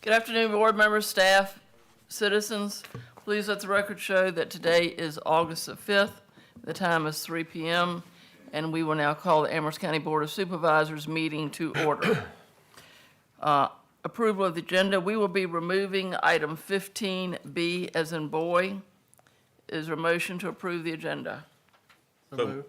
Good afternoon, board members, staff, citizens. Please let the record show that today is August the 5th. The time is 3 p.m., and we will now call the Amherst County Board of Supervisors meeting to order. Approval of the agenda. We will be removing item 15B as in boy. Is there a motion to approve the agenda? So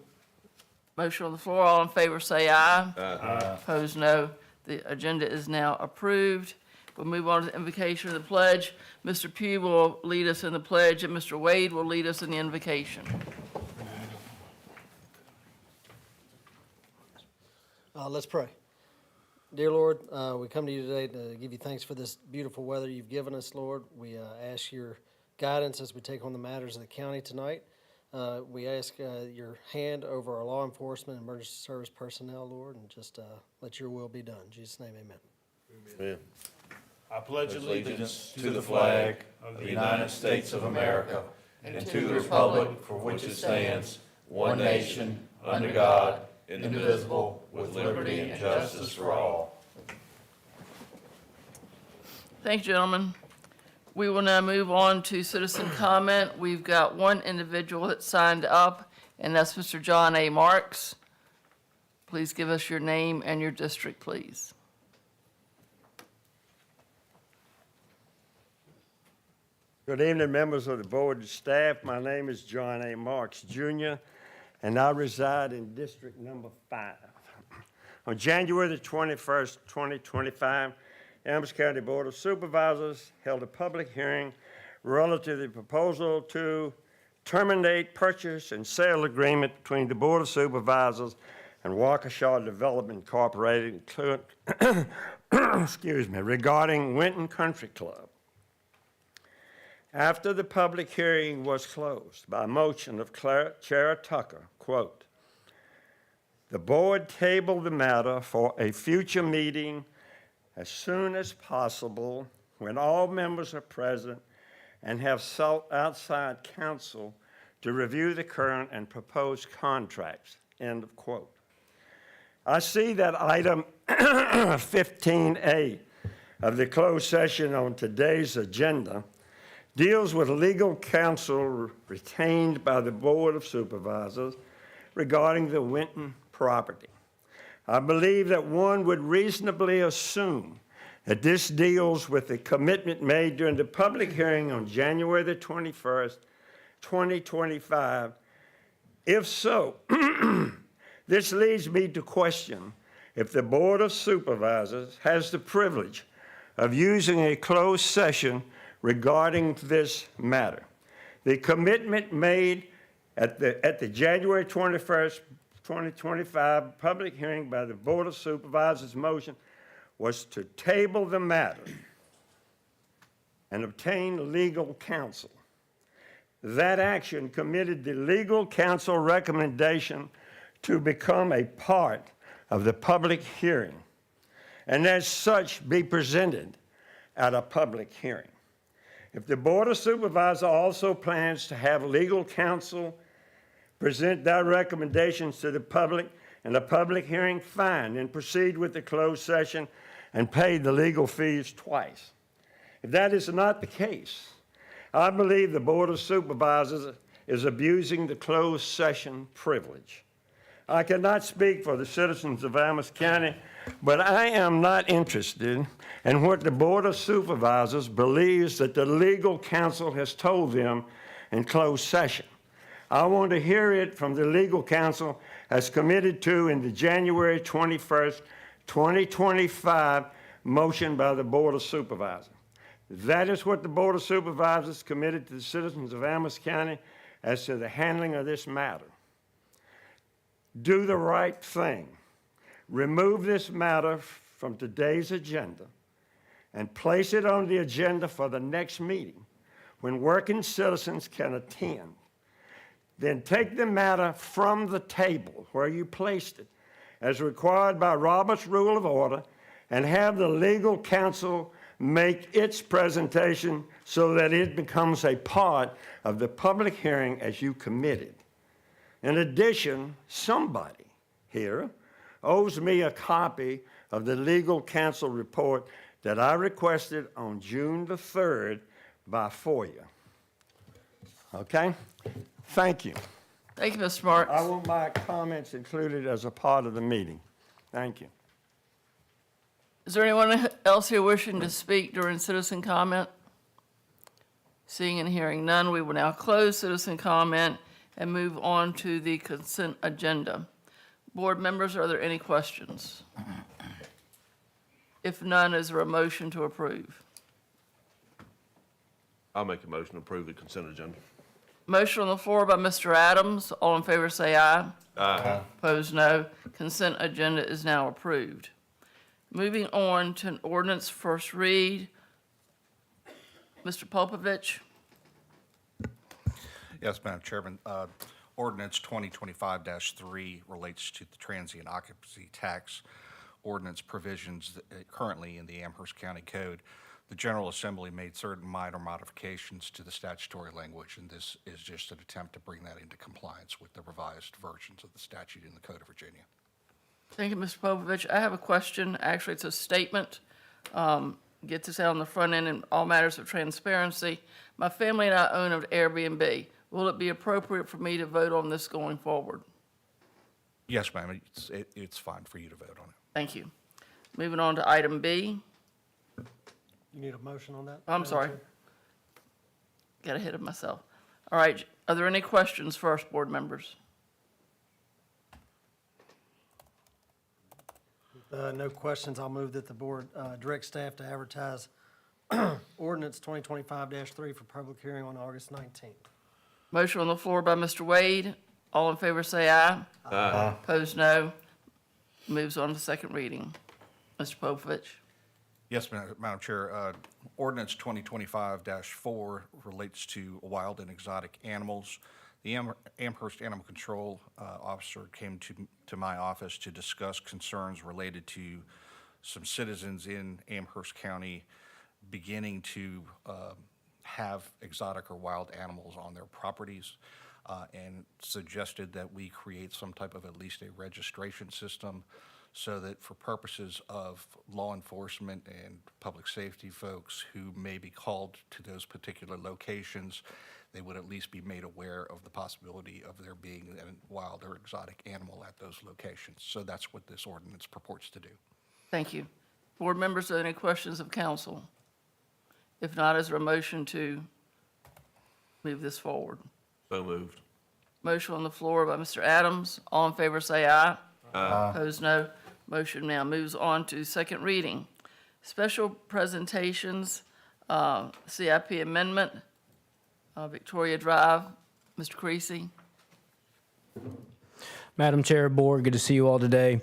Motion on the floor. All in favor say aye. Aye. Opposed, no. The agenda is now approved. We'll move on to the invocation of the pledge. Mr. Pugh will lead us in the pledge, and Mr. Wade will lead us in the invocation. Let's pray. Dear Lord, we come to you today to give you thanks for this beautiful weather you've given us, Lord. We ask your guidance as we take on the matters of the county tonight. We ask your hand over our law enforcement and emergency service personnel, Lord, and just let your will be done. In Jesus' name, amen. Amen. I pledge allegiance to the flag of the United States of America and to the republic for which it stands, one nation, under God, indivisible, with liberty and justice for all. Thank you, gentlemen. We will now move on to citizen comment. We've got one individual that signed up, and that's Mr. John A. Marks. Please give us your name and your district, please. Good evening, members of the board and staff. My name is John A. Marks, Jr., and I reside in District Number 5. On January the 21st, 2025, Amherst County Board of Supervisors held a public hearing relative to the proposal to terminate purchase and sale agreement between the Board of Supervisors and Waukesha Development Incorporated, regarding Winton Country Club. After the public hearing was closed by motion of Chair Tucker, quote, "The board tabled the matter for a future meeting as soon as possible when all members are present and have sought outside counsel to review the current and proposed contracts," end of quote. I see that item 15A of the closed session on today's agenda deals with legal counsel retained by the Board of Supervisors regarding the Winton property. I believe that one would reasonably assume that this deals with the commitment made during the public hearing on January the 21st, 2025. If so, this leads me to question if the Board of Supervisors has the privilege of using a closed session regarding this matter. The commitment made at the January 21st, 2025 public hearing by the Board of Supervisors motion was to table the matter and obtain legal counsel. That action committed the legal counsel recommendation to become a part of the public hearing, and as such be presented at a public hearing. If the Board of Supervisors also plans to have legal counsel present their recommendations to the public in a public hearing, fine, and proceed with the closed session and pay the legal fees twice. If that is not the case, I believe the Board of Supervisors is abusing the closed session privilege. I cannot speak for the citizens of Amherst County, but I am not interested in what the Board of Supervisors believes that the legal counsel has told them in closed session. I want to hear it from the legal counsel as committed to in the January 21st, 2025 motion by the Board of Supervisors. That is what the Board of Supervisors committed to the citizens of Amherst County as to the handling of this matter. Do the right thing. Remove this matter from today's agenda and place it on the agenda for the next meeting when working citizens can attend. Then take the matter from the table where you placed it, as required by Robert's Rule of Order, and have the legal counsel make its presentation so that it becomes a part of the public hearing as you committed. In addition, somebody here owes me a copy of the legal counsel report that I requested on June the 3rd by FOIA. Okay? Thank you. Thank you, Mr. Marks. I want my comments included as a part of the meeting. Thank you. Is there anyone else here wishing to speak during citizen comment? Seeing and hearing none, we will now close citizen comment and move on to the consent agenda. Board members, are there any questions? If none, is there a motion to approve? I'll make a motion to approve the consent agenda. Motion on the floor by Mr. Adams. All in favor say aye. Aye. Opposed, no. Consent agenda is now approved. Moving on to an ordinance first read. Mr. Popovich. Yes, Madam Chairman. Ordinance 2025-3 relates to the transient occupancy tax ordinance provisions currently in the Amherst County Code. The General Assembly made certain minor modifications to the statutory language, and this is just an attempt to bring that into compliance with the revised versions of the statute in the Code of Virginia. Thank you, Mr. Popovich. I have a question. Actually, it's a statement. Get this out on the front end in all matters of transparency. My family and I own an Airbnb. Will it be appropriate for me to vote on this going forward? Yes, ma'am, it's fine for you to vote on it. Thank you. Moving on to item B. You need a motion on that? I'm Madam sorry. Chair? Got ahead of myself. All right, are there any questions first, board members? No questions. I'll move that the board direct staff to advertise ordinance 2025-3 for public hearing on August 19th. Motion on the floor by Mr. Wade. All in favor say aye. Aye. Opposed, no. Moves on to second reading. Mr. Popovich. Yes, Madam Chair. Ordinance 2025-4 relates to wild and exotic animals. The Amherst Animal Control Officer came to my office to discuss concerns related to some citizens in Amherst County beginning to have exotic or wild animals on their properties, and suggested that we create some type of at least a registration system so that for purposes of law enforcement and public safety folks who may be called to those particular locations, they would at least be made aware of the possibility of there being a wild or exotic animal at those locations. So that's what this ordinance purports to do. Thank you. Board members, are there any questions of council? If not, is there a motion to move this forward? So moved. Motion on the floor by Mr. Adams. All in favor say aye. Aye. Opposed, no. Motion now moves on to second reading. Special presentations, CIP amendment, Victoria Drive. Mr. Creasy. Madam Chair, Board, good to see you all today.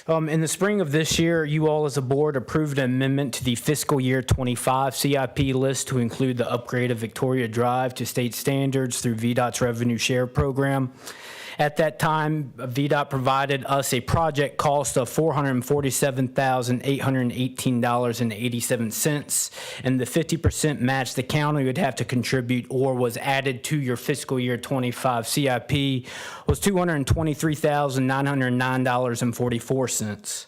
In the spring of this year, you all as a board approved an amendment to the fiscal year 25 CIP list to include the upgrade of Victoria Drive to state standards through VDOT's revenue share program. At that time, VDOT provided us a project cost of $447,818.87, and the 50% match the county would have to contribute or was added to your fiscal year 25 CIP was $223,909.44.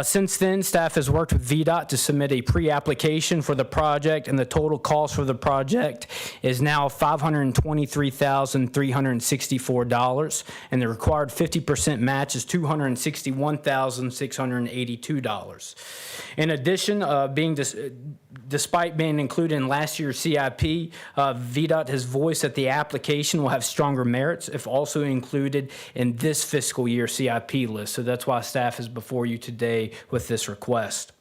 Since then, staff has worked with VDOT to submit a pre-application for the project, and the total cost for the project is now $523,364, and the required 50% match is $261,682. In addition, despite being included in last year's CIP, VDOT has voiced that the application will have stronger merits if also included in this fiscal year CIP list. So that's why staff is before you today with this request.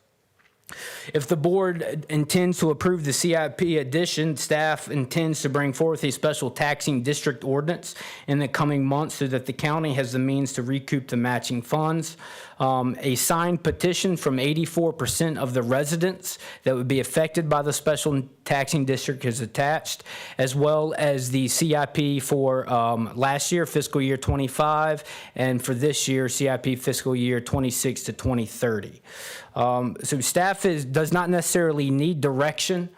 If the board intends to approve the CIP addition, staff intends to bring forth a special taxing district ordinance in the coming months so that the county has the means to recoup the matching funds. A signed petition from 84% of the residents that would be affected by the special taxing district is attached, as well as the CIP for last year, fiscal year 25, and for this year, CIP fiscal year 26 to 2030. So staff does not necessarily need direction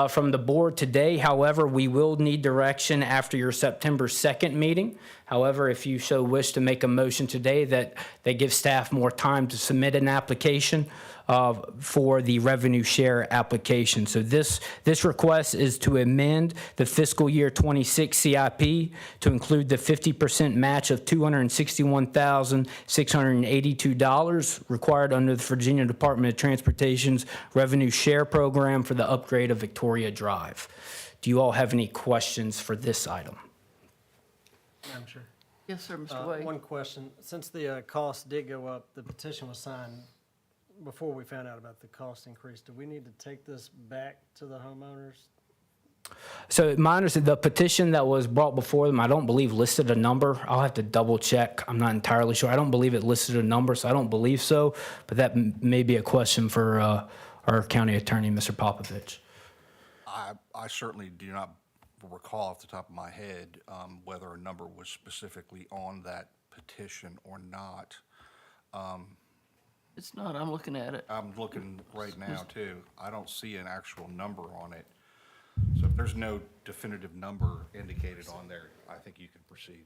from the board today. However, we will need direction after your September 2nd meeting. However, if you so wish to make a motion today that gives staff more time to submit an application, for the revenue share application. So this request is to amend the fiscal year 26 CIP to include the 50% match of $261,682 required under the Virginia Department of Transportation's revenue share program for the upgrade of Victoria Drive. Do you all have any questions for this item? Madam Chair. Yes, sir, Mr. Wade. One question. Since the cost did go up, the petition was signed before we found out about the cost increase. Do we need to take this back to the homeowners? So my understanding, the petition that was brought before them, I don't believe listed a number. I'll have to double check. I'm not entirely sure. I don't believe it listed a number, so I don't believe so. But that may be a question for our county attorney, Mr. Popovich. I certainly do not recall off the top of my head whether a number was specifically on that petition or not. It's not, I'm looking at it. I'm looking right now, too. I don't see an actual number on it. So if there's no definitive number indicated on there, I think you can proceed.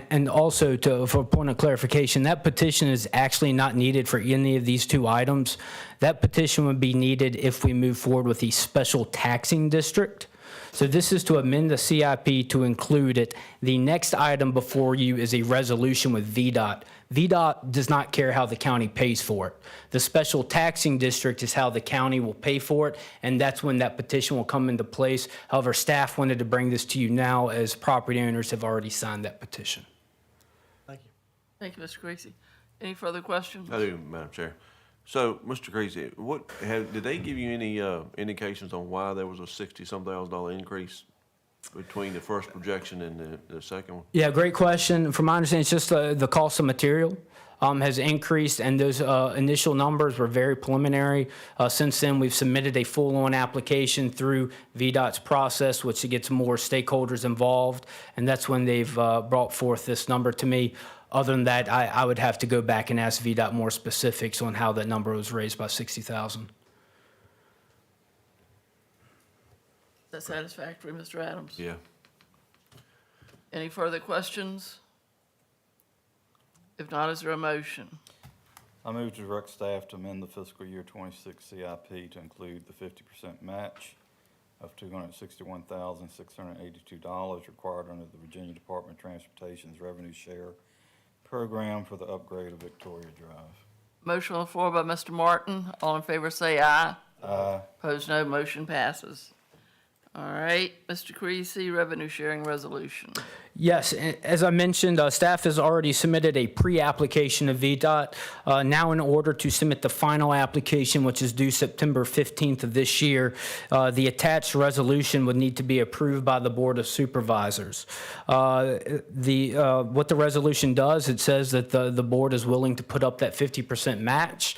And also, for a point of clarification, that petition is actually not needed for any of these two items. That petition would be needed if we move forward with the special taxing district. So this is to amend the CIP to include it. The next item before you is a resolution with VDOT. VDOT does not care how the county pays for it. The special taxing district is how the county will pay for it, and that's when that petition will come into place. However, staff wanted to bring this to you now as property owners have already signed that petition. Thank you. Thank you, Mr. Creasy. Any further questions? I do, Madam Chair. So, Mr. Creasy, did they give you any indications on why there was a $60-some thousand increase between the first projection and the second one? Yeah, great question. From my understanding, it's just the cost of material has increased, and those initial numbers were very preliminary. Since then, we've submitted a full-on application through VDOT's process, which gets more stakeholders involved, and that's when they've brought forth this number to me. Other than that, I would have to go back and ask VDOT more specifics on how that number was raised by 60,000. Is that satisfactory, Mr. Adams? Yeah. Any further questions? If not, is there a motion? I move to direct staff to amend the fiscal year 26 CIP to include the 50% match of $261,682 required under the Virginia Department of Transportation's revenue share program for the upgrade of Victoria Drive. Motion on the floor by Mr. Martin. All in favor say aye. Aye. Opposed, no. Motion passes. All right, Mr. Creasy, revenue sharing resolution. Yes, as I mentioned, staff has already submitted a pre-application to VDOT. Now in order to submit the final application, which is due September 15th of this year, the attached resolution would need to be approved by the Board of Supervisors. What the resolution does, it says that the board is willing to put up that 50% match.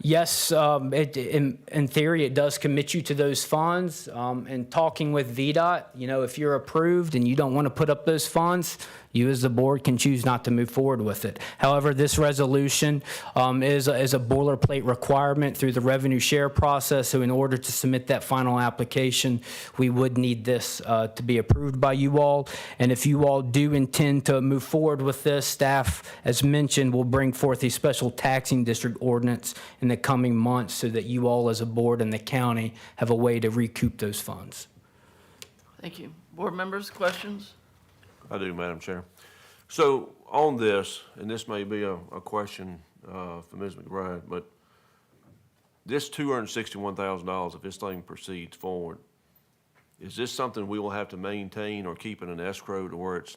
Yes, in theory, it does commit you to those funds. And talking with VDOT, if you're approved and you don't want to put up those funds, you as the board can choose not to move forward with it. However, this resolution is a boilerplate requirement through the revenue share process. So in order to submit that final application, we would need this to be approved by you all. And if you all do intend to move forward with this, staff, as mentioned, will bring forth a special taxing district ordinance in the coming months so that you all as a board and the county have a way to recoup those funds. Thank you. Board members, questions? I do, Madam Chair. So on this, and this may be a question for Ms. McBride, but this $261,000, if this thing proceeds forward, is this something we will have to maintain or keep in an escrow to where it's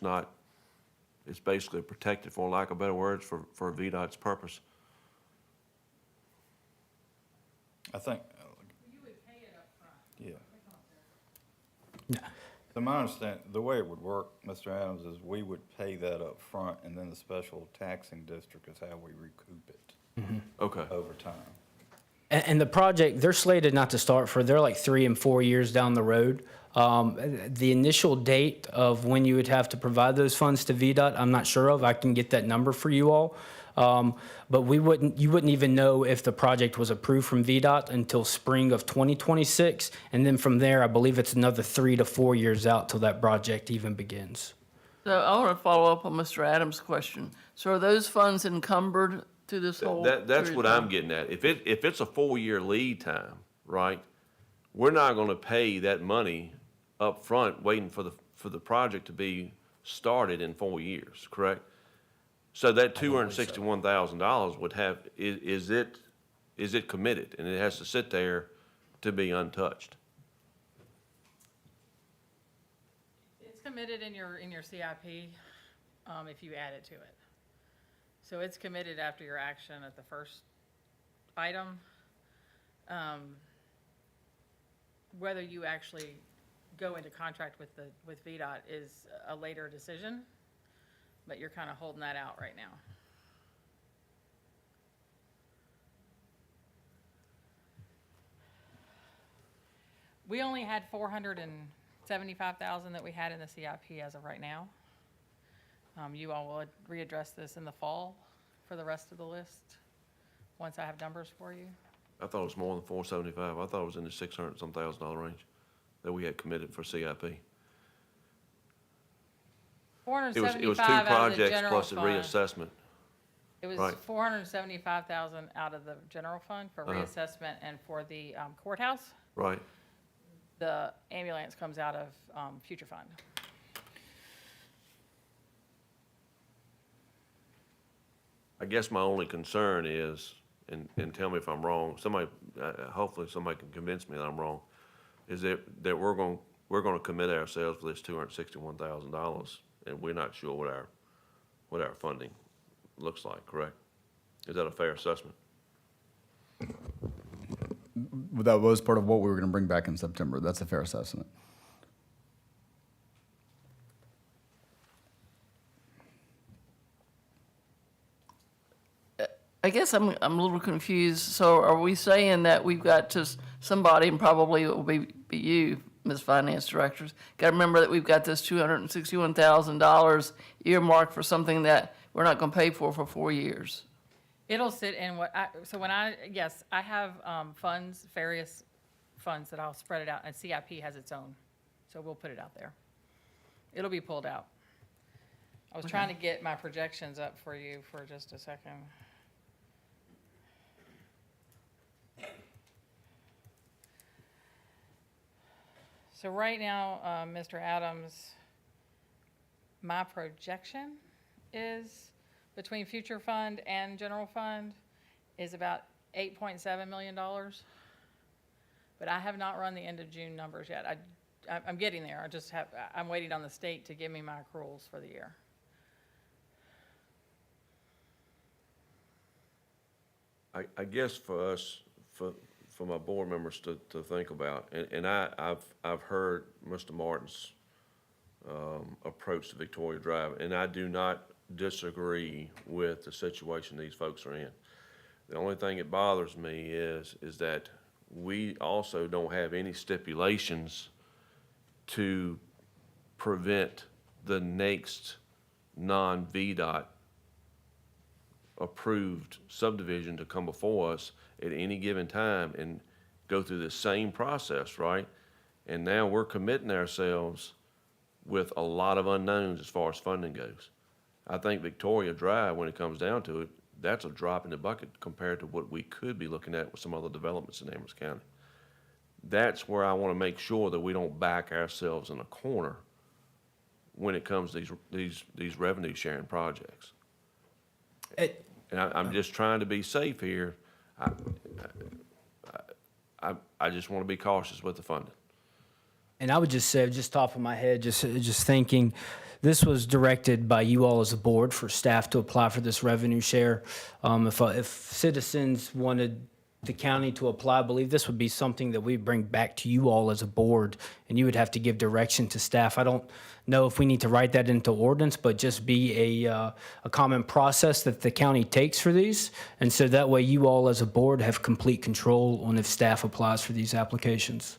basically protected, for lack of better words, for VDOT's purpose? I think. You would pay it up front. Yeah. So my understanding, the way it would work, Mr. Adams, is we would pay that up front, and then the special taxing district is how we recoup it Okay. over time. And the project, they're slated not to start they're like 3 and 4 years down the road. The initial date of when you would have to provide those funds to VDOT, I'm not sure of. I can get that number for you all. But you wouldn't even know if the project was approved from VDOT until spring of 2026. And then from there, I believe it's another 3 to 4 years out till that project even begins. So I want to follow up on Mr. Adams' question. So are those funds encumbered through this whole? That's period what of I'm time? getting at. If it's a 4-year lead time, right, we're not gonna pay that money up front waiting for the project to be started in 4 years, correct? So that $261,000 would have, is it committed? And it has to sit there to be untouched? It's committed in your CIP, if you add it to it. So it's committed after your action at the first item. Whether you actually go into contract with VDOT is a later decision, but you're kind of holding that out right now. We only had 475,000 that we had in the CIP as of right now. You all will readdress this in the fall for the rest of the list, once I have numbers for you. I thought it was more than 475. I thought it was in the $600-some thousand range that we had committed for CIP. It was 2 475 out of the projects general plus the fund. reassessment. It was Right. 475,000 out of the general fund for Uh-huh. reassessment, and for the courthouse, Right. the ambulance comes out of future fund. I guess my only concern is, and tell me if I'm wrong, somebody, hopefully somebody can convince me that I'm wrong, is that we're gonna commit ourselves for this $261,000, and we're not sure what our funding looks like, correct? Is that a fair assessment? That was part of what we were going to bring back in September. That's a fair assessment. I guess I'm a little confused. So are we saying that we've got to, somebody, and probably it will be you, Ms. Finance Director, got to remember that we've got this $261,000 earmarked for something that we're not going to pay for 4 years? It'll sit in yes, I have funds, various funds that I'll spread it out, and CIP has its own, so we'll put it out there. It'll be pulled out. I was trying to get my projections up for you for just a second. So right now, Mr. Adams, my projection is between future fund and general fund is about $8.7 million. But I have not run the end of June numbers yet. I'm getting there. I'm waiting on the state to give me my accruals for the year. I guess for us, for my board members to think about, and I've heard Mr. Martin's approach to Victoria Drive, and I do not disagree with the situation these folks are in. The only thing that bothers me is that we also don't have any stipulations to prevent the next non-VDOT approved subdivision to come before us at any given time and go through the same process, right? And now we're committing ourselves with a lot of unknowns as far as funding goes. I think Victoria Drive, when it comes down to it, that's a drop in the bucket compared to what we could be looking at with some other developments in Amherst County. That's where I want to make sure that we don't back ourselves in a corner when it comes to these revenue sharing projects. And I'm just trying to be safe here. I just want to be cautious with the funding. And I would just say, just top of my head, just thinking, this was directed by you all as a board for staff to apply for this revenue share. If citizens wanted the county to apply, I believe this would be something that we bring back to you all as a board, and you would have to give direction to staff. I don't know if we need to write that into ordinance, but just be a common process that the county takes for these. And so that way you all as a board have complete control on if staff applies for these applications.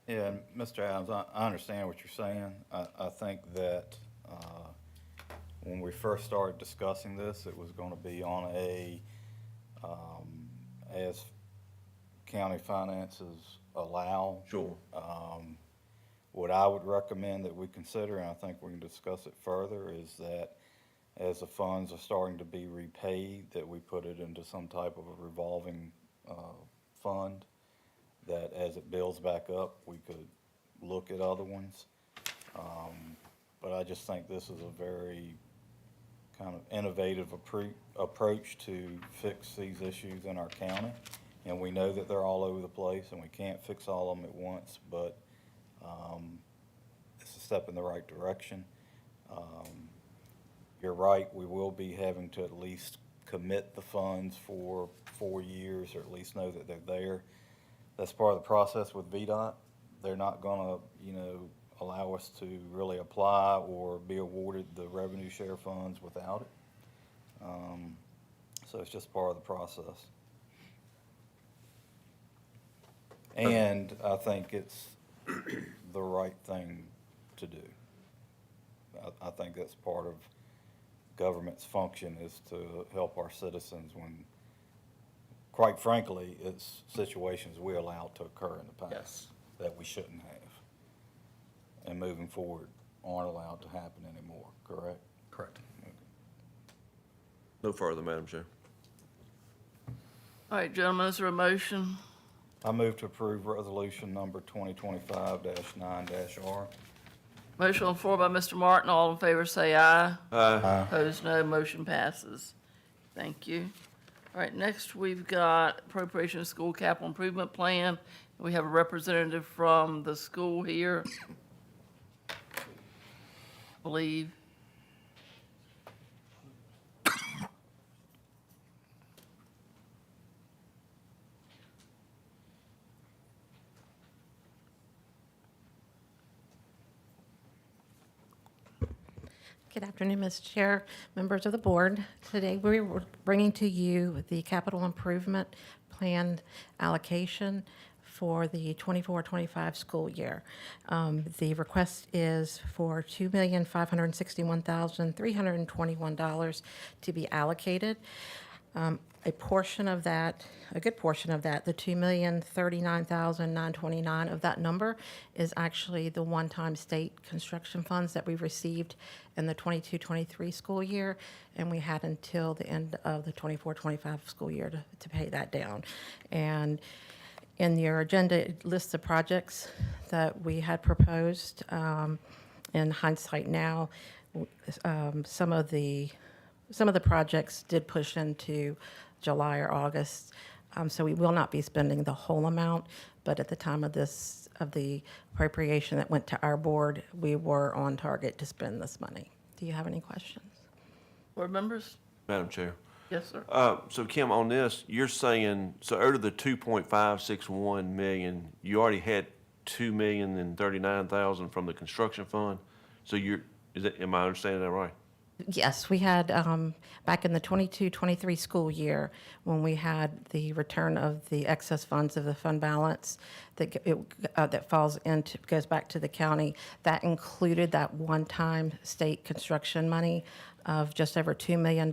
Yeah, and Mr. Adams, I understand what you're saying. I think that when we first started discussing this, it was going to be on as county finances allow. Sure. What I would recommend that we consider, and I think we can discuss it further, is that as the funds are starting to be repaid, that we put it into some type of a revolving fund, that as it builds back up, we could look at other ones. But I just think this is a very kind of innovative approach to fix these issues in our county. And we know that they're all over the place, and we can't fix all of them at once, but it's a step in the right direction. You're right, we will be having to at least commit the funds for 4 years, or at least know that they're there. That's part of the process with VDOT. They're not gonna, allow us to really apply or be awarded the revenue share funds without it. So it's just part of the process. And I think it's the right thing to do. I think that's part of government's function, is to help our citizens when, quite frankly, it's situations we allowed to occur in the past. Yes. That we shouldn't have. And moving forward, aren't allowed to happen anymore, correct? Correct. No further, Madam Chair. All right, gentlemen, is there a motion? I move to approve resolution number 2025-9-R. Motion on the floor by Mr. Martin. All in favor say aye. Aye. Opposed, no. Motion passes. Thank you. All right, next we've got appropriation of school capital improvement plan. We have a representative from the school here, I believe. Good afternoon, Ms. Chair, members of the board. Today, we're bringing to you the capital improvement plan allocation for the 24-25 school year. The request is for $2,561,321 to be allocated. A portion of that, a good portion of that, the $2,039,929 of that number is actually the one-time state construction funds that we received in the 22-23 school year, and we had until the end of the 24-25 school year to pay that down. And in your agenda, it lists the projects that we had proposed. In hindsight now, some of the projects did push into July or August, so we will not be spending the whole amount, but at the time of the appropriation that went to our board, we were on target to spend this money. Do you have any questions? Board members? Madam Chair. Yes, sir. So Kim, on this, you're saying, so out of the 2.561 million, you already had 2,039,000 from the construction fund? So am I understanding that right? Yes, we had, back in the 22-23 school year, when we had the return of the excess funds of the fund balance that goes back to the county, that included that one-time state construction money of just over $2 million,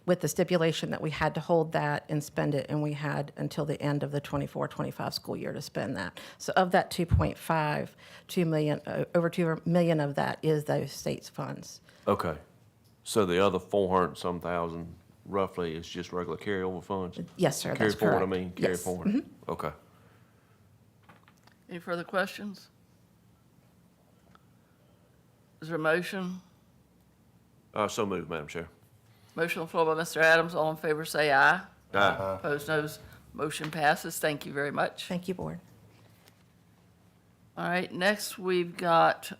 with the stipulation that we had to hold that and spend it, and we had until the end of the 24-25 school year to spend that. So of that 2.5, 2 million, over 2 million of that is those states' funds. Okay. So the other 400-some thousand roughly is just regular carryover funds? Yes, sir, Carry that's forward, correct. carry Yes. forward. Okay. Any further questions? Is there a motion? So moved, Madam Chair. Motion on the floor by Mr. Adams. All in favor say aye. Aye. Opposed, no. Motion passes. Thank you very much. Thank you, board. All right, next we've got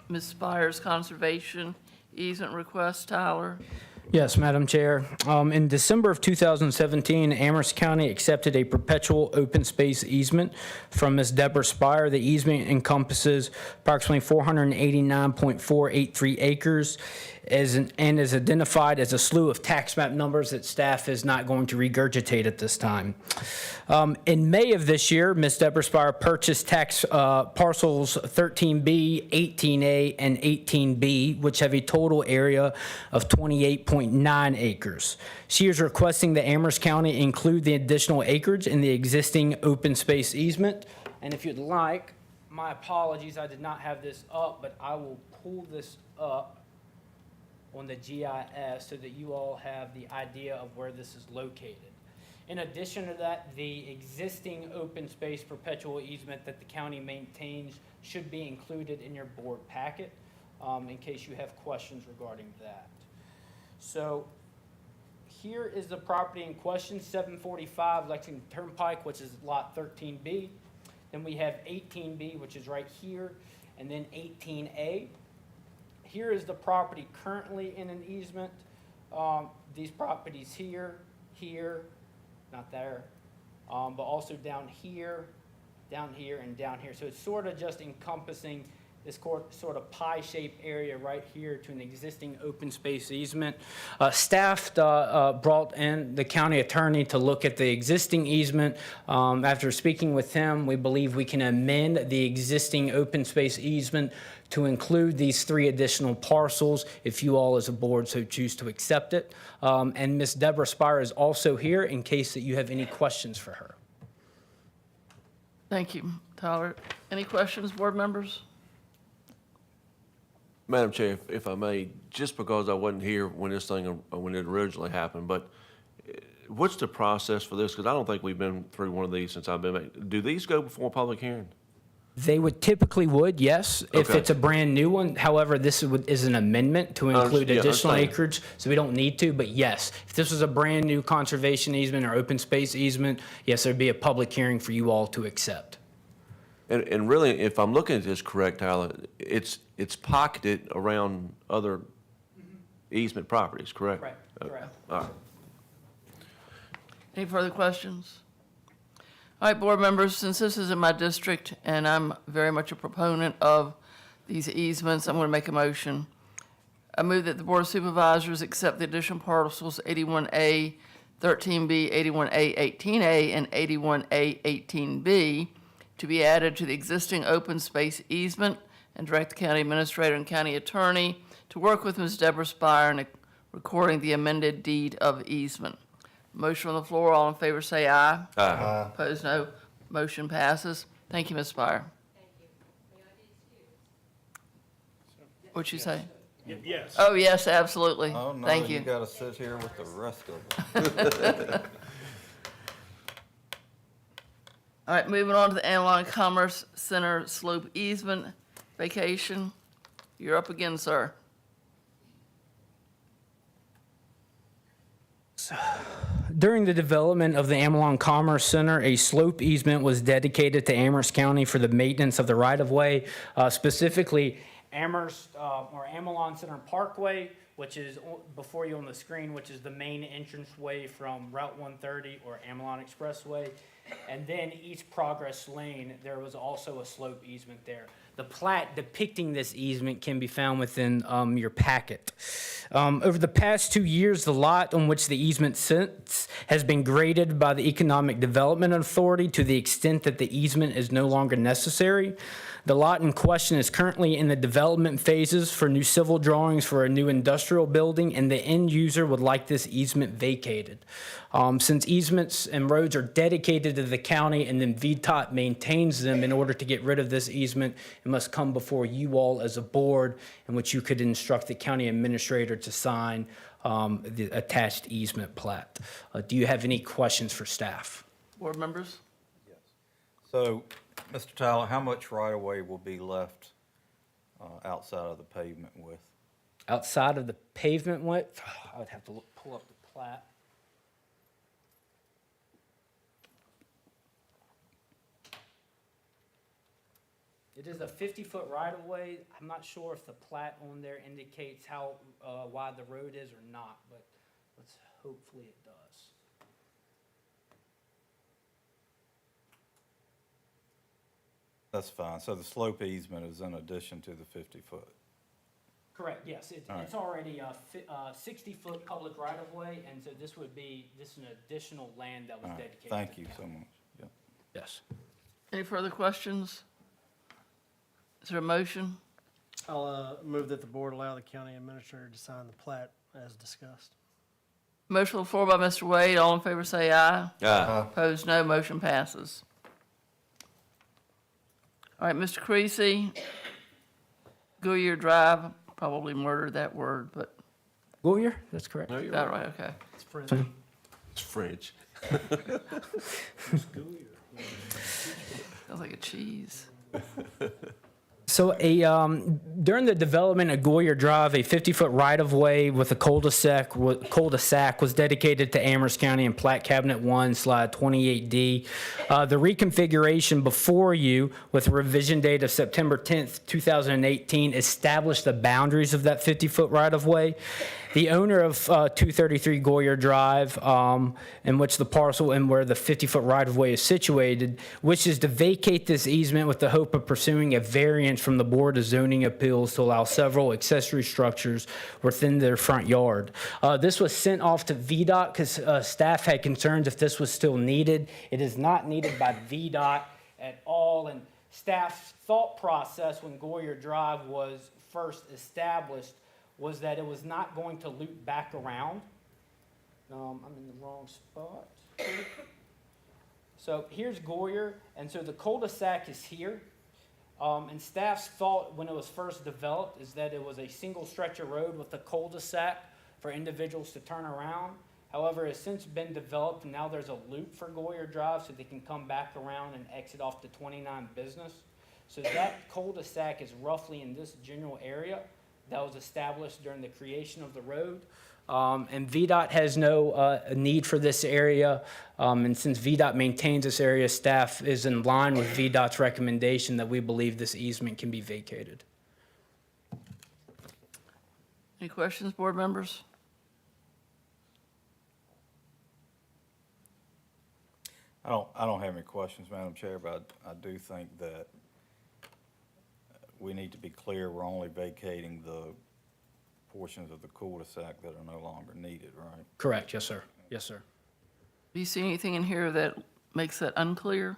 Ms. Spires Conservation easement request. Tyler? Yes, Madam Chair. In December of 2017, Amherst County accepted a perpetual open space easement from Ms. Deborah Spire. The easement encompasses approximately 489.483 acres and is identified as a slew of tax map numbers that staff is not going to regurgitate at this time. In May of this year, Ms. Deborah Spire purchased tax parcels 13B, 18A, and 18B, which have a total area of 28.9 acres. She is requesting that Amherst County include the additional acreage in the existing open space easement. And if you'd like, my apologies, I did not have this up, but I will pull this up on the GIS so that you all have the idea of where this is located. In addition to that, the existing open space perpetual easement that the county maintains should be included in your board packet, in case you have questions regarding that. So here is the property in question, 745 Lexington Turnpike, which is lot 13B. Then we have 18B, which is right here, and then 18A. Here is the property currently in an easement. These properties here, not there, but also down here, and down here. So it's sort of just encompassing this sort of pie-shaped area right here to an existing open space easement. Staff brought in the county attorney to look at the existing easement. After speaking with him, we believe we can amend the existing open space easement to include these 3 additional parcels if you all as a board so choose to accept it. And Ms. Deborah Spire is also here in case that you have any questions for her. Thank you, Tyler. Any questions, board members? Madam Chair, if I may, just because I wasn't here when when it originally happened, but what's the process for this? Because I don't think we've been through one of these since I've been back. Do these go before a public hearing? They typically would, yes, if Okay. it's a brand new one. However, this is an amendment to include Yeah, additional understand. acreage, so we don't need to. But yes, if this was a brand new conservation easement or open space easement, yes, there'd be a public hearing for you all to accept. And really, if I'm looking at this correct, Tyler, it's pocketed around other easement properties, correct? Right, Okay. correct. All right. Any further questions? All right, board members, since this is in my district and I'm very much a proponent of these easements, I'm going to make a motion. I move that the Board of Supervisors accept the additional parcels 81A, 13B, 81A, 18A, and 81A, 18B to be added to the existing open space easement and direct the county administrator and county attorney to work with Ms. Deborah Spire in recording the amended deed of easement. Motion on the floor, all in favor say aye. Aye. Opposed, no. Motion passes. Thank you, Ms. Spire. Thank you. What'd you say? Yes. Oh, yes, absolutely. Oh, no, Thank you you. gotta sit here with the rest of them. All right, moving on to the Analog Commerce Center slope easement vacation. You're up again, sir. During the development of the Amelon Commerce Center, a slope easement was dedicated to Amherst County for the maintenance of the right-of-way, specifically Amherst, or Amelon Center Parkway, which is before you on the screen, which is the main entranceway from Route 130 or Amelon Expressway. And then East Progress Lane, there was also a slope easement there. The plat depicting this easement can be found within your packet. Over the past 2 years, the lot on which the easement sits has been graded by the Economic Development Authority to the extent that the easement is no longer necessary. The lot in question is currently in the development phases for new civil drawings for a new industrial building, and the end user would like this easement vacated. Since easements and roads are dedicated to the county and then VDOT maintains them, in order to get rid of this easement, it must come before you all as a board, in which you could instruct the county administrator to sign the attached easement plat. Do you have any questions for staff? Board members? So, Mr. Tyler, how much right-of-way will be left outside of the pavement width? Outside of the pavement width, I would have to pull up the plat. It is a 50-foot right-of-way. I'm not sure if the plat on there indicates how wide the road is or not, but hopefully it does. That's fine. So the slope easement is in addition to the 50-foot? Correct, yes. It's already a 60-foot public right-of-way, and so this is an additional land that was All right, dedicated. thank to the you so county. much. Yeah. Yes. Any further questions? Is there a motion? I'll move that the board allow the county administrator to sign the plat as discussed. Motion on the floor by Mr. Wade. All in favor say aye. Aye. Opposed, no. Motion passes. All right, Mr. Creasy, Goodyear Drive, probably murdered that word, but Goyer, that's correct. No, you're Got it right. right, okay. It's French. It's French. Sounds like a cheese. So during the development of Goyer Drive, a 50-foot right-of-way with a cul-de-sac was dedicated to Amherst County in Plat Cabinet 1, Slide 28D. The reconfiguration before you, with a revision date of September 10th, 2018, established the boundaries of that 50-foot right-of-way. The owner of 233 Goyer Drive, in which the parcel and where the 50-foot right-of-way is situated, wishes to vacate this easement with the hope of pursuing a variance from the Board of Zoning Appeals to allow several accessory structures within their front yard. This was sent off to VDOT because staff had concerns if this was still needed. It is not needed by VDOT at all, and staff's thought process when Goyer Drive was first established was that it was not going to loop back around. I'm in the wrong spot. So here's Goyer, and so the cul-de-sac is here. And staff's thought when it was first developed is that it was a single stretch of road with a cul-de-sac for individuals to turn around. However, it's since been developed, and now there's a loop for Goyer Drive so they can come back around and exit off to 29 Business. So that cul-de-sac is roughly in this general area that was established during the creation of the road. And VDOT has no need for this area. And since VDOT maintains this area, staff is in line with VDOT's recommendation that we believe this easement can be vacated. Any questions, board members? I don't have any questions, Madam Chair, but I do think that we need to be clear, we're only vacating the portions of the cul-de-sac that are no longer needed, right? Correct, yes, sir. Yes, sir. Do you see anything in here that makes that unclear?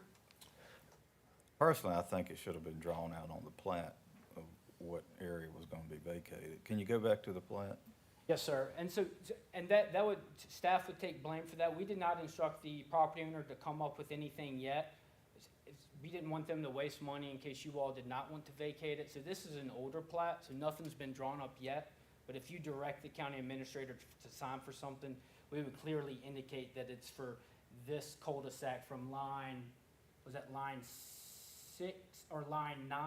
Personally, I think it should have been drawn out on the plat of what area was going to be vacated. Can you go back to the plat? Yes, sir. And so, and that would, staff would take blame for that. We did not instruct the property owner to come up with anything yet. We didn't want them to waste money in case you all did not want to vacate it. So this is an older plat, so nothing's been drawn up yet. But if you direct the county administrator to sign for something, we would clearly indicate that it's for this cul-de-sac from line, was that line 6 or line 9?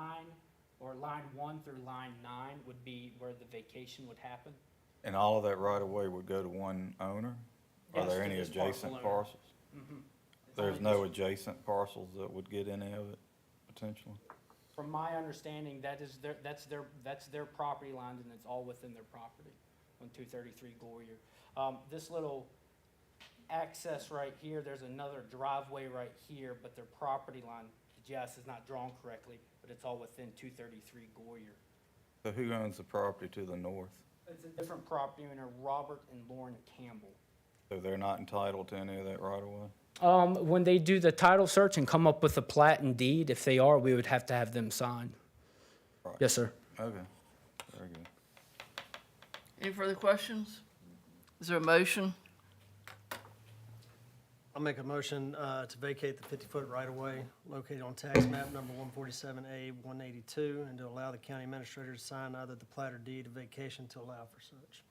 Or line 1 through line 9 would be where the vacation would happen. And all of that right-of-way would go to one owner? Are Yes, there to any this parcel adjacent owner. parcels? Mhm. There's no adjacent parcels that would get any of it, potentially? From my understanding, that's their property line, and it's all within their property on 233 Goyer. This little access right here, there's another driveway right here, but their property line, yes, is not drawn correctly, but it's all within 233 Goyer. So who owns the property to the north? It's a different property owner, Robert and Lauren Campbell. So they're not entitled to any of that right-of-way? When they do the title search and come up with a plat and deed, if they are, we would have to have them sign. Right. Yes, sir. Okay, very good. Any further questions? Is there a motion? I'll make a motion to vacate the 50-foot right-of-way located on tax map number 147A-182 and to allow the county administrator to sign either the plat or deed of vacation to allow for such.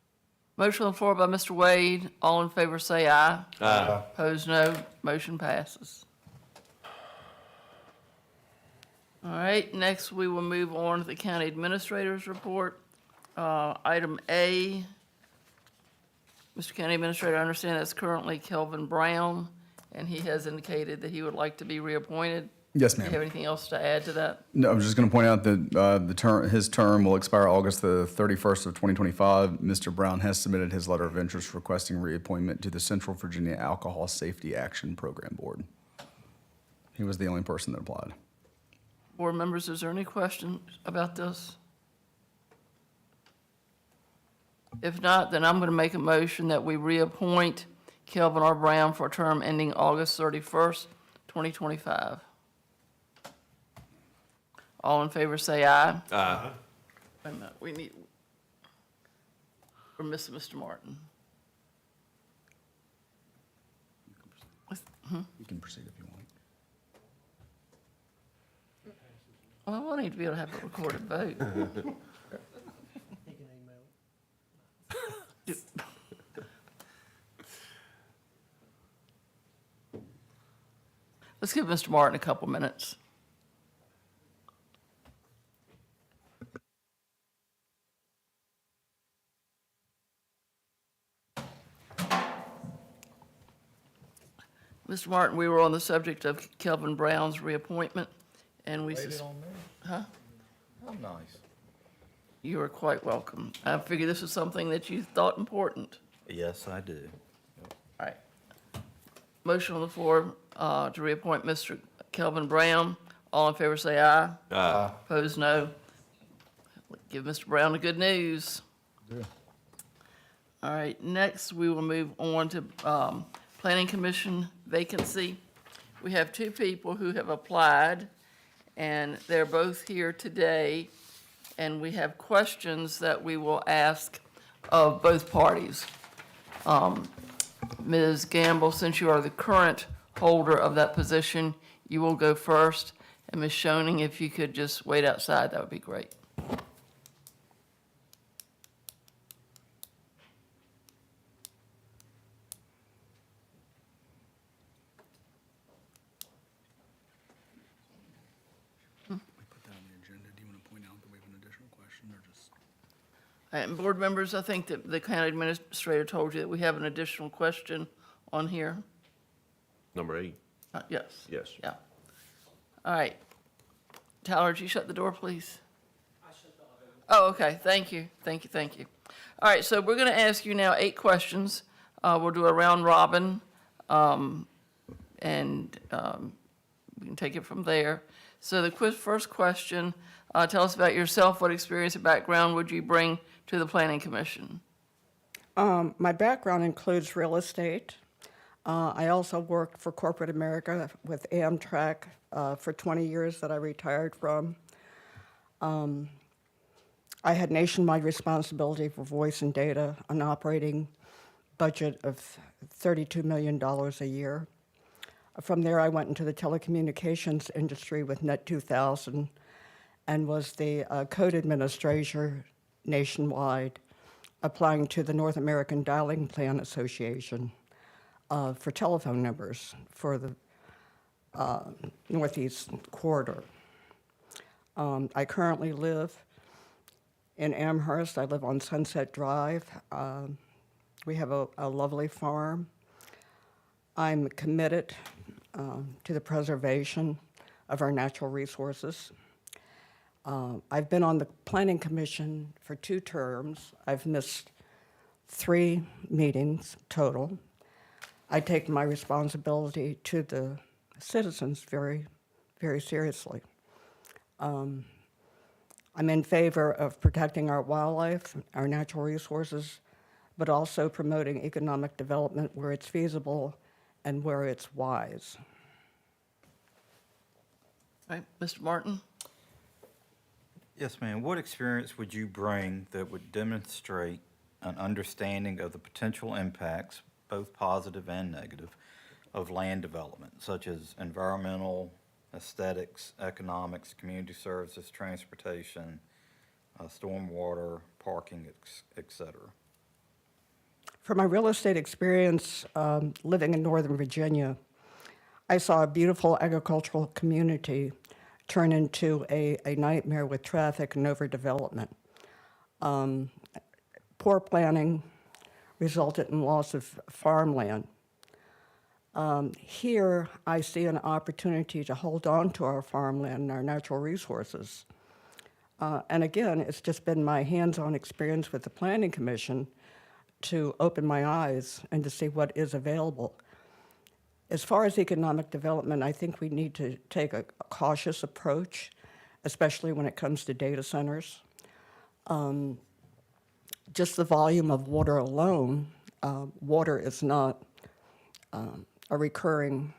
Motion on the floor by Mr. Wade. All in favor say aye. Aye. Opposed, no. Motion passes. All right, next we will move on to the county administrator's report. Item A, Mr. County Administrator, I understand that's currently Kelvin Brown, and he has indicated that he would like to be reappointed. Yes, Do you have ma'am. anything else to add to that? No, I'm just going to point out that his term will expire August the 31st of 2025. Mr. Brown has submitted his letter of interest requesting reappointment to the Central Virginia Alcohol Safety Action Program Board. He was the only person that applied. Board members, is there any questions about this? If not, then I'm going to make a motion that we reappoint Kelvin R. Brown for a term ending August 31st, 2025. All in favor say aye. Aye. Wait a minute, we need, we're missing Mr. Martin. You can proceed if you want. Well, I need to be able to have a recorded vote. He can email it. Let's give Mr. Martin a couple minutes. Mr. Martin, we were on the subject of Kelvin Brown's reappointment, and we, Waited on me? huh? How nice. You are quite welcome. I figured this was something that you thought important. Yes, I do. All right. Motion on the floor to reappoint Mr. Kelvin Brown. All in favor say aye. Aye. Opposed, no. Give Mr. Brown the good news. All right, next we will move on to Planning Commission vacancy. We have two people who have applied, and they're both here today, and we have questions that we will ask of both parties. Ms. Gamble, since you are the current holder of that position, you will go first. And Ms. Schoening, if you could just wait outside, that would be great. Put that on the agenda. Do you want to point out that we have an additional question or just? And board members, I think that the county administrator told you that we have an additional question on here. Number 8. Yes. Yes. Yeah. All right. Tyler, would you shut the door, please? Oh, okay. Thank you. Thank you. Thank you. All right. So we're going to ask you now 8 questions. We'll do a round robin, and we can take it from there. So the first question, tell us about yourself. What experience and background would you bring to the Planning Commission? My background includes real estate. I also worked for corporate America with Amtrak for 20 years that I retired from. I had nationwide responsibility for voice and data, an operating budget of $32 million a year. From there, I went into the telecommunications industry with Net 2000 and was the code administrator nationwide, applying to the North American Dialing Plan Association for telephone numbers for the Northeast corridor. I currently live in Amherst. I live on Sunset Drive. We have a lovely farm. I'm committed to the preservation of our natural resources. I've been on the Planning Commission for 2 terms. I've missed 3 meetings total. I take my responsibility to the citizens very, very seriously. I'm in favor of protecting our wildlife, our natural resources, but also promoting economic development where it's feasible and where it's wise. All right, Mr. Martin? Yes, ma'am. What experience would you bring that would demonstrate an understanding of the potential impacts, both positive and negative, of land development, such as environmental, aesthetics, economics, community services, transportation, stormwater, parking, et cetera? For my real estate experience living in Northern Virginia, I saw a beautiful agricultural community turn into a nightmare with traffic and overdevelopment. Poor planning resulted in loss of farmland. Here, I see an opportunity to hold on to our farmland and our natural resources. And again, it's just been my hands-on experience with the Planning Commission to open my eyes and to see what is available. As far as economic development, I think we need to take a cautious approach, especially when it comes to data centers. Just the volume of water alone, water is not a recurring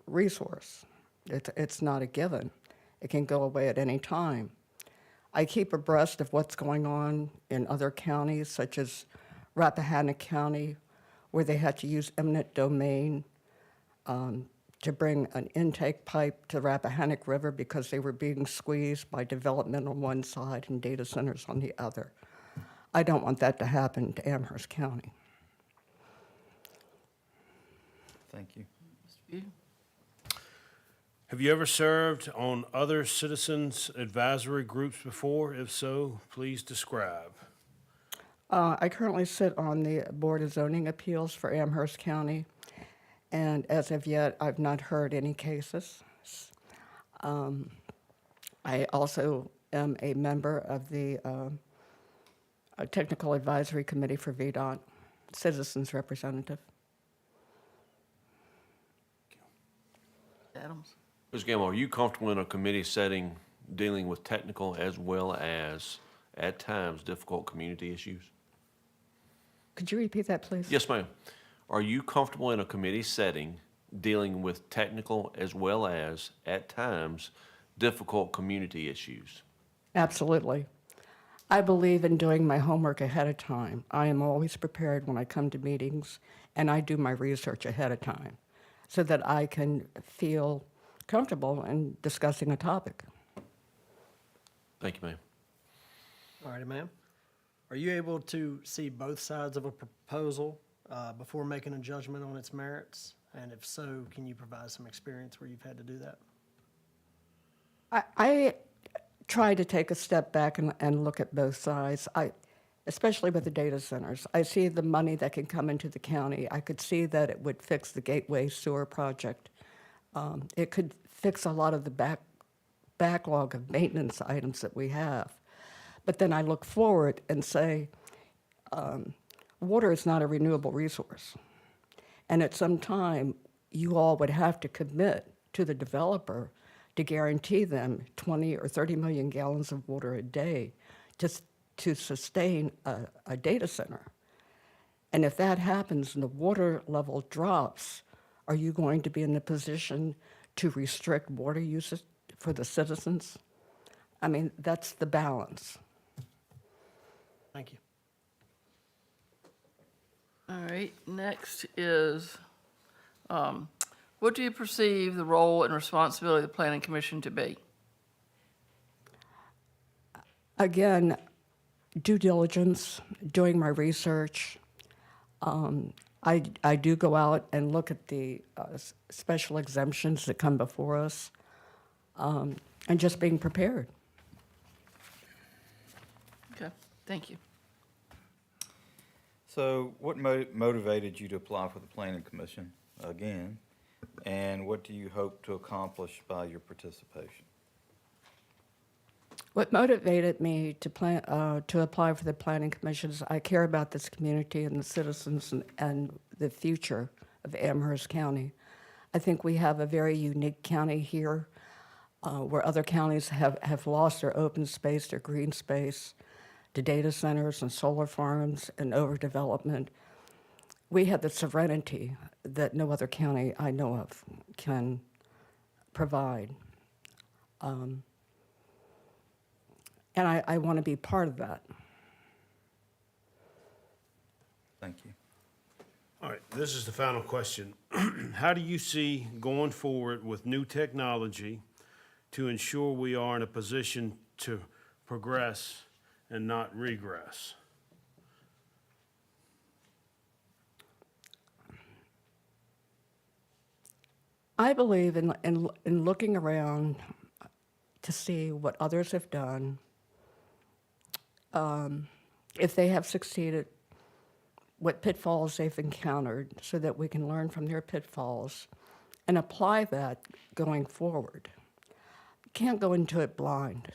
resource. It's not a given. It can go away at any time. I keep abreast of what's going on in other counties, such as Rappahannock County, where they had to use eminent domain to bring an intake pipe to the Rappahannock River because they were being squeezed by development on one side and data centers on the other. I don't want that to happen to Amherst County. Thank you. Mr. Pugh? Have you ever served on other citizens advisory groups before? If so, please describe. I currently sit on the Board of Zoning Appeals for Amherst County, and as of yet, I've not heard any cases. I also am a member of the Technical Advisory Committee for VDOT, Citizens Representative. Adams? Ms. Gamble, are you comfortable in a committee setting dealing with technical as well as, at times, difficult community issues? Could you repeat that, please? Yes, ma'am. Are you comfortable in a committee setting dealing with technical as well as, at times, difficult community issues? Absolutely. I believe in doing my homework ahead of time. I am always prepared when I come to meetings, and I do my research ahead of time so that I can feel comfortable in discussing a topic. Thank you, ma'am. All righty, ma'am. Are you able to see both sides of a proposal before making a judgment on its merits? And if so, can you provide some experience where you've had to do that? I try to take a step back and look at both sides, especially with the data centers. I see the money that can come into the county. I could see that it would fix the Gateway Sewer project. It could fix a lot of the backlog of maintenance items that we have. But then I look forward and say, water is not a renewable resource. And at some time, you all would have to commit to the developer to guarantee them 20 or 30 million gallons of water a day just to sustain a data center. And if that happens and the water level drops, are you going to be in the position to restrict water usage for the citizens? I mean, that's the balance. Thank you. All right, next is, what do you perceive the role and responsibility of the Planning Commission to be? Again, due diligence, doing my research. I do go out and look at the special exemptions that come before us, and just being prepared. Okay, thank you. So what motivated you to apply for the Planning Commission again? And what do you hope to accomplish by your participation? What motivated me to apply for the Planning Commission is I care about this community and the citizens and the future of Amherst County. I think we have a very unique county here where other counties have lost their open space, their green space, to data centers and solar farms and overdevelopment. We have the serenity that no other county I know of can provide. And I want to be part of that. Thank you. All right, this is the final question. How do you see going forward with new technology to ensure we are in a position to progress and not regress? I believe in looking around to see what others have done, if they have succeeded, what pitfalls they've encountered, so that we can learn from their pitfalls and apply that going forward. Can't go into it blind.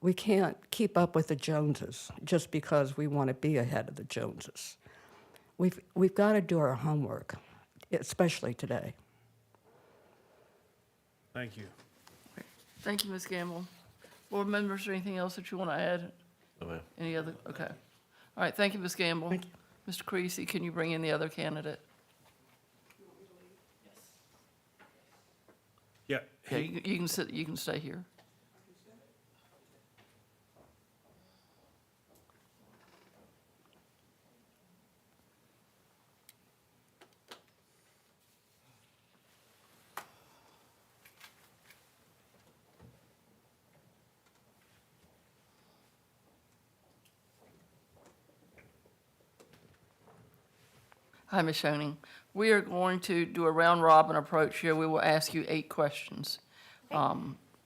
We can't keep up with the Joneses just because we want to be ahead of the Joneses. We've got to do our homework, especially today. Thank you. Thank you, Ms. Gamble. Board members, is there anything else that you want to add? No, ma'am. Any other? Okay. All right, thank you, Ms. Gamble. Thank you. Mr. Creasy, can you bring in the other candidate? Yeah. Yeah, you can sit, you can stay here. Hi, Ms. Schoening. We are going to do a round-robin approach here. We will ask you 8 questions.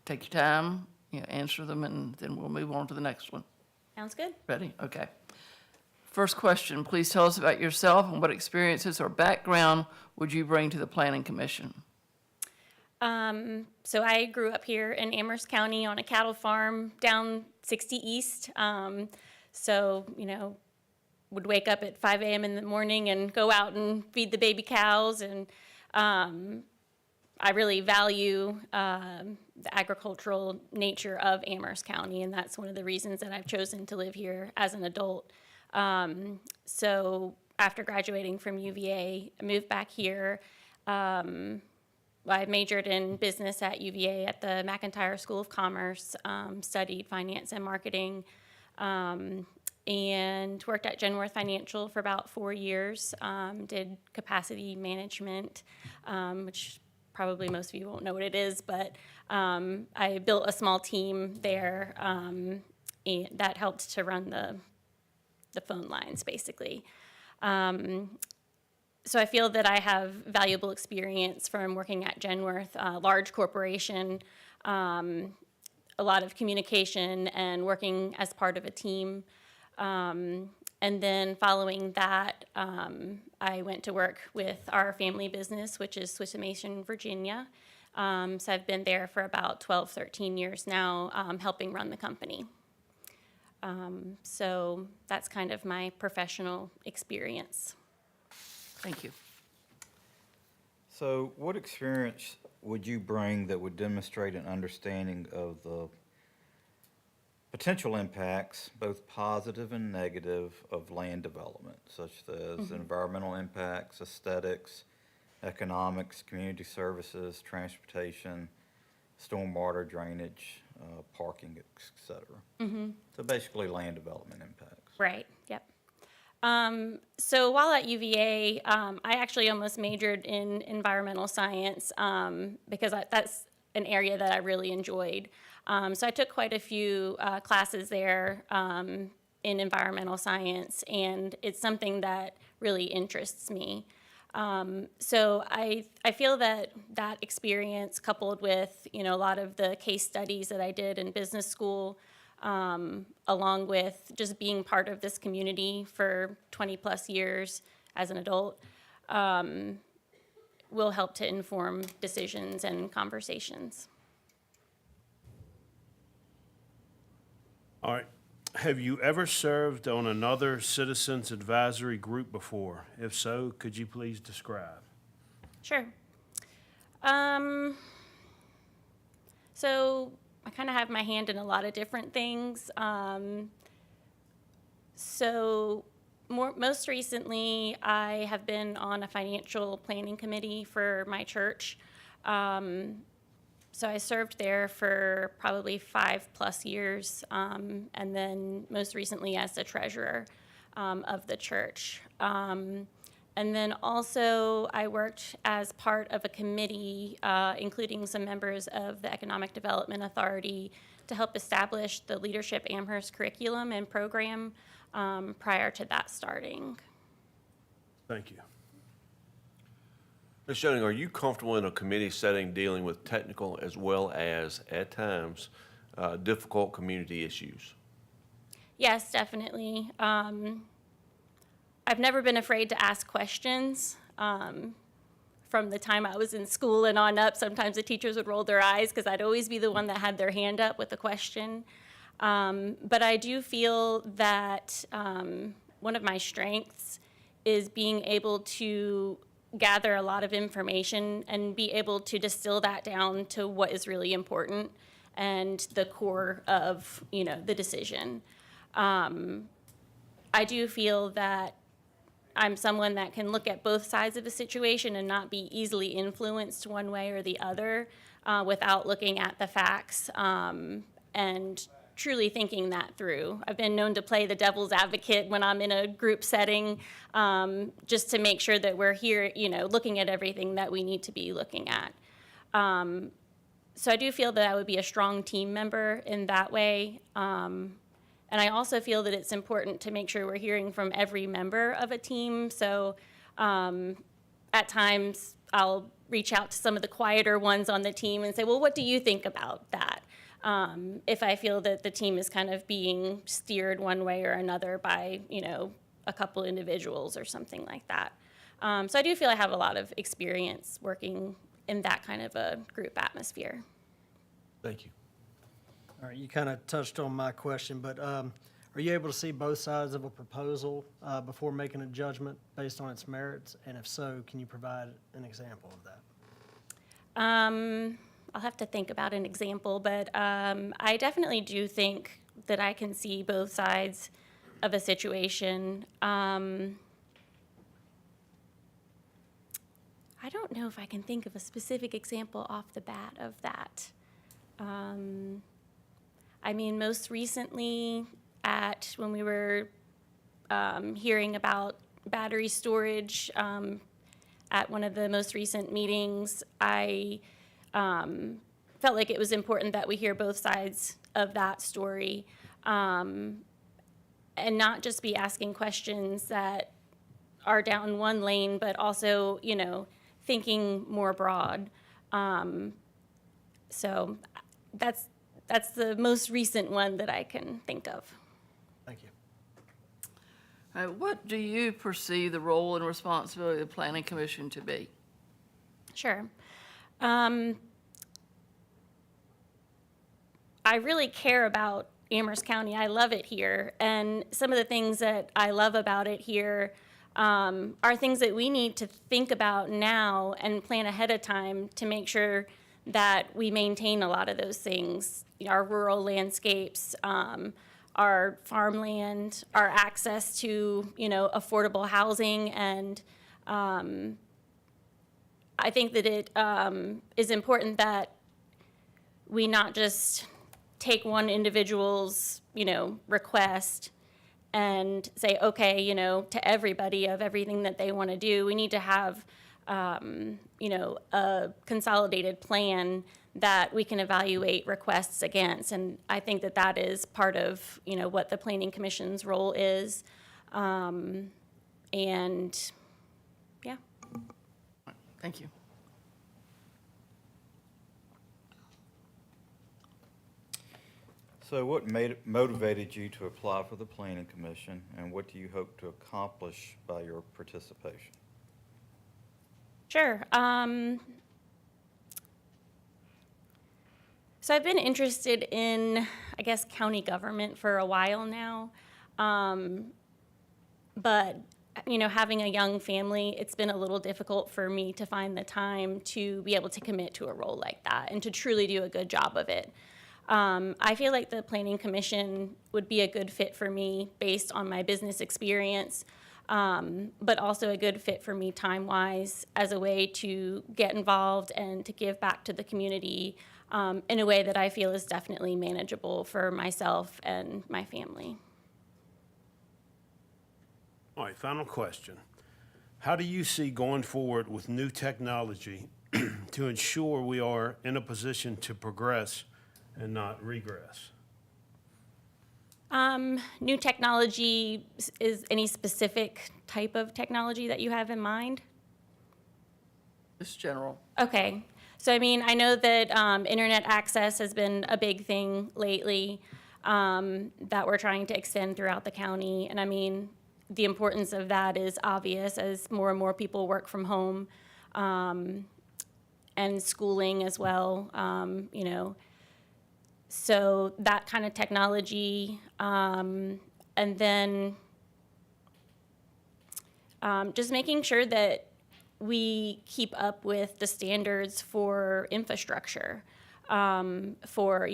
Take your time, answer them, and then we'll move on to the next one. Sounds good. Ready? Okay. First question, please tell us about yourself and what experiences or background would you bring to the Planning Commission? So I grew up here in Amherst County on a cattle farm down 60 East. Would wake up at 5 a.m. in the morning and go out and feed the baby cows. And I really value the agricultural nature of Amherst County, and that's one of the reasons that I've chosen to live here as an adult. So after graduating from UVA, I moved back here. I majored in business at UVA at the McIntyre School of Commerce, studied finance and marketing, and worked at Genworth Financial for about 4 years, did capacity management, which probably most of you won't know what it is, but I built a small team there and that helped to run the phone lines, basically. So I feel that I have valuable experience from working at Genworth, a large corporation, a lot of communication and working as part of a team. And then following that, I went to work with our family business, which is Swiss-Mason, Virginia. So I've been there for about 12, 13 years now, helping run the company. So that's kind of my professional experience. Thank you. So what experience would you bring that would demonstrate an understanding of the potential impacts, both positive and negative, of land development, such as environmental impacts, aesthetics, economics, community services, transportation, stormwater drainage, parking, et cetera? So basically land development impacts. Right, yep. So while at UVA, I actually almost majored in environmental science because that's an area that I really enjoyed. So I took quite a few classes there in environmental science, and it's something that really interests me. So I feel that that experience, coupled with a lot of the case studies that I did in business school, along with just being part of this community for 20 plus years as an adult, will help to inform decisions and conversations. All right. Have you ever served on another citizens advisory group before? If so, could you please describe? Sure. So I kind of have my hand in a lot of different things. Most recently, I have been on a financial planning committee for my church. So I served there for probably 5+ years, and then most recently as the treasurer of the church. And then also I worked as part of a committee, including some members of the Economic Development Authority, to help establish the Leadership Amherst curriculum and program prior to that starting. Thank you. Ms. Schoening, are you comfortable in a committee setting dealing with technical as well as, at times, difficult community issues? Yes, definitely. I've never been afraid to ask questions. From the time I was in school and on up, sometimes the teachers would roll their eyes because I'd always be the one that had their hand up with a question. But I do feel that one of my strengths is being able to gather a lot of information and be able to distill that down to what is really important and the core of, the decision. I do feel that I'm someone that can look at both sides of a situation and not be easily influenced one way or the other without looking at the facts and truly thinking that through. I've been known to play the devil's advocate when I'm in a group setting, just to make sure that we're here, looking at everything that we need to be looking at. So I do feel that I would be a strong team member in that way. And I also feel that it's important to make sure we're hearing from every member of a team. So at times, I'll reach out to some of the quieter ones on the team and say, well, what do you think about that? If I feel that the team is kind of being steered one way or another by, a couple individuals or something like that. So I do feel I have a lot of experience working in that kind of a group atmosphere. Thank you. All right, you kind of touched on my question, but are you able to see both sides of a proposal before making a judgment based on its merits? And if so, can you provide an example of that? I'll have to think about an example, but I definitely do think that I can see both sides of a situation. I don't know if I can think of a specific example off the bat of that. I mean, most recently when we were hearing about battery storage at one of the most recent meetings, I felt like it was important that we hear both sides of that story, and not just be asking questions that are down one lane, but also, thinking more broad. So that's the most recent one that I can think of. Thank you. What do you perceive the role and responsibility of the Planning Commission to be? Sure. I really care about Amherst County. I love it here. And some of the things that I love about it here are things that we need to think about now and plan ahead of time to make sure that we maintain a lot of those things. Our rural landscapes, our farmland, our access to, affordable housing. And I think that it is important that we not just take one individual's, request and say, okay, to everybody of everything that they want to do. We need to have, a consolidated plan that we can evaluate requests against. And I think that that is part of, what the Planning Commission's role is. And yeah. Thank you. So what motivated you to apply for the Planning Commission, and what do you hope to accomplish by your participation? Sure. So I've been interested in, I guess, county government for a while now. But, having a young family, it's been a little difficult for me to find the time to be able to commit to a role like that and to truly do a good job of it. I feel like the Planning Commission would be a good fit for me based on my business experience, but also a good fit for me time-wise as a way to get involved and to give back to the community in a way that I feel is definitely manageable for myself and my family. All right, final question. How do you see going forward with new technology to ensure we are in a position to progress and not regress? New technology is any specific type of technology that you have in mind? Just general. Okay. So, I know that internet access has been a big thing lately that we're trying to extend throughout the county. And the importance of that is obvious as more and more people work from home and schooling as well, So that kind of technology, and then just making sure that we keep up with the standards for infrastructure, for,